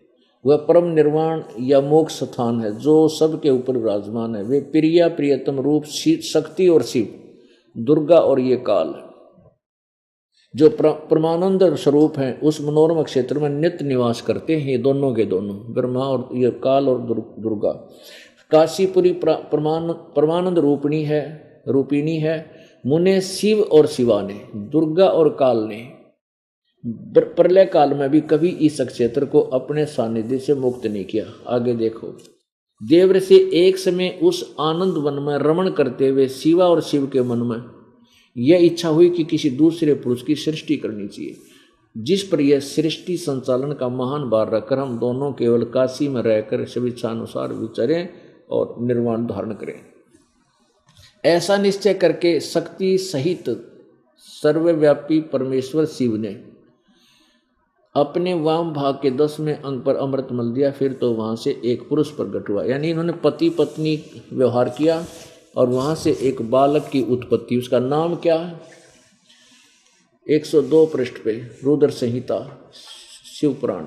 वह परम निर्वाण या मोक्ष स्थान है जो सबके ऊपर विराजमान है। वे प्रिया प्रियतम रूप शक्ति और शिव, दुर्गा और ये काल जो परमानंद स्वरूप हैं, उस मनोरम क्षेत्र में नित्य निवास करते हैं। ये दोनों के दोनों, ब्रह्मा और ये काल और दुर्गा। काशीपुरी परमानंद रूपिणी है। मुने शिव और शिवा ने, दुर्गा और काल ने प्रलय काल में भी कभी इस क्षेत्र को अपने सानिध्य से मुक्त नहीं किया। आगे देखो, देव ऋषि एक समय उस आनंद वन में रमण करते हुए शिवा और शिव के मन में यह इच्छा हुई कि किसी दूसरे पुरुष की सृष्टि करनी चाहिए, जिस पर यह सृष्टि संचालन का महान भार रखकर हम दोनों केवल काशी में रहकर स्वेच्छानुसार विचरें और निर्वाण धारण करें। ऐसा निश्चय करके शक्ति सहित सर्वव्यापी परमेश्वर शिव ने अपने वाम भाग के 10वें अंग पर अमृत मल दिया। फिर तो वहां से एक पुरुष प्रकट हुआ, यानी इन्होंने पति पत्नी व्यवहार किया और वहां से एक बालक की उत्पत्ति। उसका नाम क्या है? 102 पृष्ठ पे रुद्र संहिता, शिव पुराण।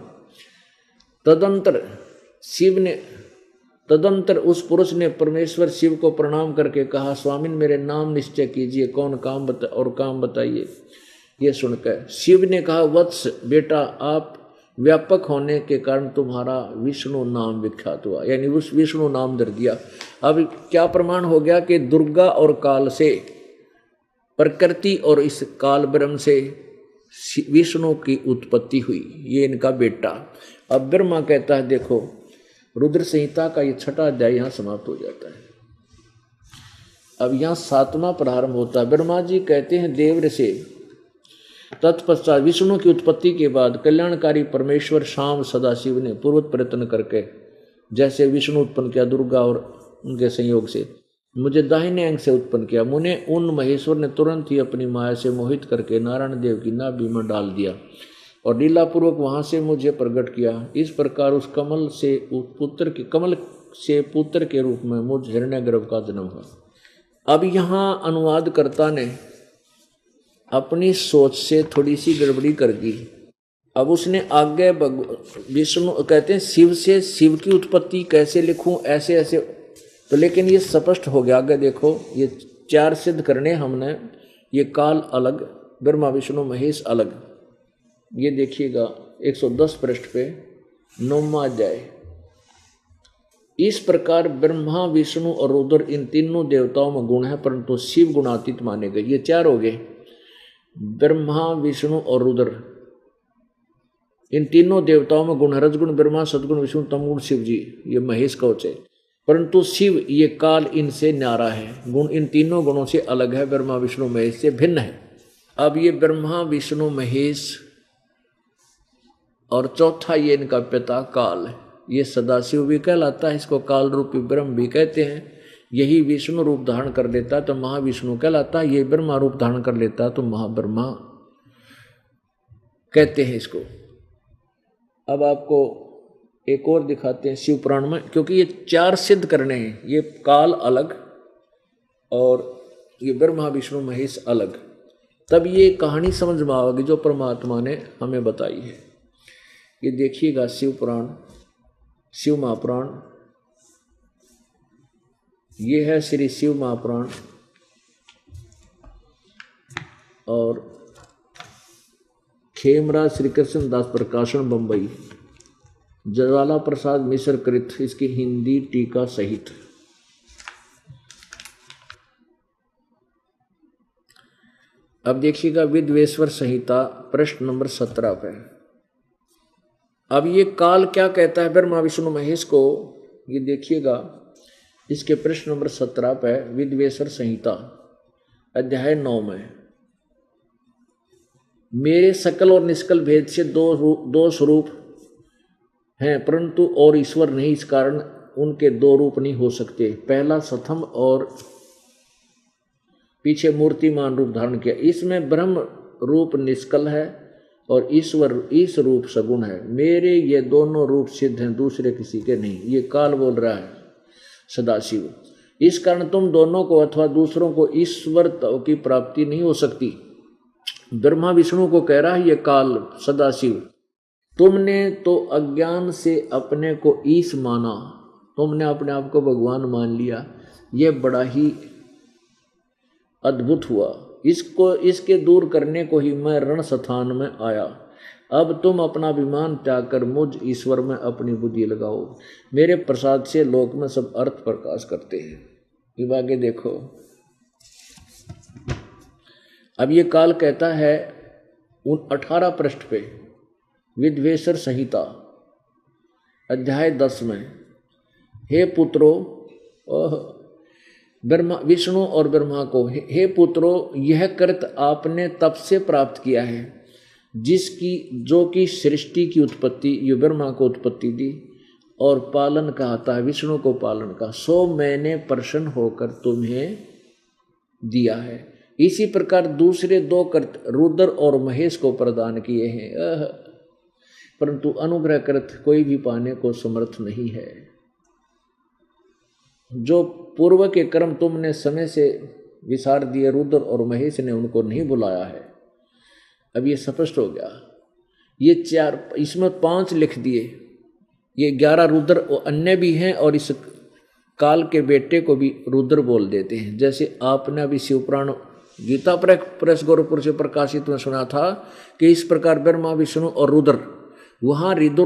तदंतर उस पुरुष ने परमेश्वर शिव को प्रणाम करके कहा, स्वामिन मेरे नाम निश्चय कीजिए, कौन काम बताइए। ये सुनकर शिव ने कहा, वत्स बेटा, आप व्यापक होने के कारण तुम्हारा विष्णु नाम विख्यात हुआ, यानी उस विष्णु नाम धर दिया। अब क्या प्रमाण हो गया कि दुर्गा और काल से, प्रकृति और इस काल ब्रह्म से विष्णु की उत्पत्ति हुई, ये इनका बेटा। अब ब्रह्मा कहता है, देखो रुद्र संहिता का ये 6वां अध्याय यहाँ समाप्त हो जाता है। अब यहाँ 7वां प्रारंभ होता है। ब्रह्मा जी कहते हैं, देव ऋषि, तत्पश्चात विष्णु की उत्पत्ति के बाद कल्याणकारी परमेश्वर शाम सदाशिव ने पूर्व प्रयत्न करके जैसे विष्णु उत्पन्न किया दुर्गा और उनके संयोग से, मुझे दाहिने अंग से उत्पन्न किया। मुने उन महेश्वर ने तुरंत ही अपनी माया से मोहित करके नारायण देव की नाभि में डाल दिया और लीलापूर्वक वहां से मुझे प्रकट किया। इस प्रकार उस कमल से पुत्र के रूप में मुझ हिरण्यगर्भ का जन्म हुआ। अब यहाँ अनुवादकर्ता ने अपनी सोच से थोड़ी सी गड़बड़ी कर दी। अब उसने आगे विष्णु कहते हैं शिव से शिव की उत्पत्ति कैसे लिखूं, ऐसे ऐसे, तो लेकिन ये स्पष्ट हो गया। आगे देखो, ये 4 सिद्ध करने हमने, ये काल अलग, ब्रह्मा विष्णु महेश अलग। ये देखिएगा 110 पृष्ठ पे 9वां अध्याय। इस प्रकार ब्रह्मा विष्णु और रुद्र इन तीनों देवताओं में गुण है, परंतु शिव गुणातीत माने गए। ये 4 हो गए, ब्रह्मा विष्णु और रुद्र, इन तीनों देवताओं में गुण है। रजगुण ब्रह्मा, सदगुण विष्णु, तमगुण शिव जी, ये महेश कवच है। परंतु शिव, ये काल, इनसे न्यारा है। गुण इन तीनों गुणों से अलग है, ब्रह्मा विष्णु महेश से भिन्न है। अब ये ब्रह्मा विष्णु महेश और चौथा ये इनका पिता काल, ये सदाशिव भी कहलाता है, इसको काल रूपी ब्रह्म भी कहते हैं। यही विष्णु रूप धारण कर लेता तो महाविष्णु कहलाता है, ये ब्रह्मा रूप धारण कर लेता तो महाब्रह्मा कहते हैं इसको। अब आपको एक और दिखाते हैं शिव पुराण में, क्योंकि ये 4 सिद्ध करने हैं, ये काल अलग और ये ब्रह्मा विष्णु महेश अलग, तब ये कहानी समझ में आएगी जो परमात्मा ने हमें बताई है। ये देखिएगा शिव पुराण, शिव महापुराण, ये है श्री शिव महापुराण। खेमराज श्री कृष्ण दास प्रकाशन बंबई, ज्वाला प्रसाद मिश्र कृत, इसकी हिंदी टीका सहित। अब देखिएगा विद्वेश्वर संहिता प्रश्न नंबर 17 पे। अब ये काल क्या कहता है ब्रह्मा विष्णु महेश को, ये देखिएगा इसके प्रश्न नंबर 17 पे विद्वेश्वर संहिता अध्याय 9 में। मेरे सकल और निष्कल भेद से दो स्वरूप हैं, परंतु और ईश्वर नहीं, इस कारण उनके दो रूप नहीं हो सकते। पहला सथम और पीछे मूर्तिमान रूप धारण किया। इसमें ब्रह्म रूप निष्कल है और ईश्वर इस रूप सगुण है। मेरे ये दोनों रूप सिद्ध हैं, दूसरे किसी के नहीं। ये काल बोल रहा है सदाशिव। इस कारण तुम दोनों को अथवा दूसरों को ईश्वर की प्राप्ति नहीं हो सकती। ब्रह्मा विष्णु को कह रहा है ये काल सदाशिव, तुमने तो अज्ञान से अपने को ईश माना, तुमने अपने आप को भगवान मान लिया। ये बड़ा ही अद्भुत हुआ। इसके दूर करने को ही मैं रण स्थान में आया। अब तुम अपना अभिमान त्याग कर मुझ ईश्वर में अपनी बुद्धि लगाओ। मेरे प्रसाद से लोक में सब अर्थ प्रकाश करते हैं। ये आगे देखो। अब ये काल कहता है 18 पृष्ठ पे विद्वेश्वर संहिता अध्याय 10 में, हे पुत्रो, ब्रह्मा विष्णु और ब्रह्मा को, हे पुत्रो, यह कृत आपने तप से प्राप्त किया है जिसकी जो कि सृष्टि की उत्पत्ति, ये ब्रह्मा को उत्पत्ति दी और पालन कहता है विष्णु को पालन का, सो मैंने प्रसन्न होकर तुम्हें दिया है। इसी प्रकार दूसरे दो कृत रुद्र और महेश को प्रदान किए हैं, परंतु अनुग्रह कृत कोई भी पाने को समर्थ नहीं है। जो पूर्व के कर्म तुमने समय से विसार दिए, रुद्र और महेश ने उनको नहीं बुलाया है। अब ये स्पष्ट हो गया। ये 4, इसमें 5 लिख दिए, ये 11 रुद्र और अन्य भी हैं, और इस काल के बेटे को भी रुद्र बोल देते हैं। जैसे आपने अभी शिवपुराण गीता प्रेस गोरखपुर से प्रकाशित में सुना था कि इस प्रकार ब्रह्मा विष्णु और रुद्र, वहाँ रुद्र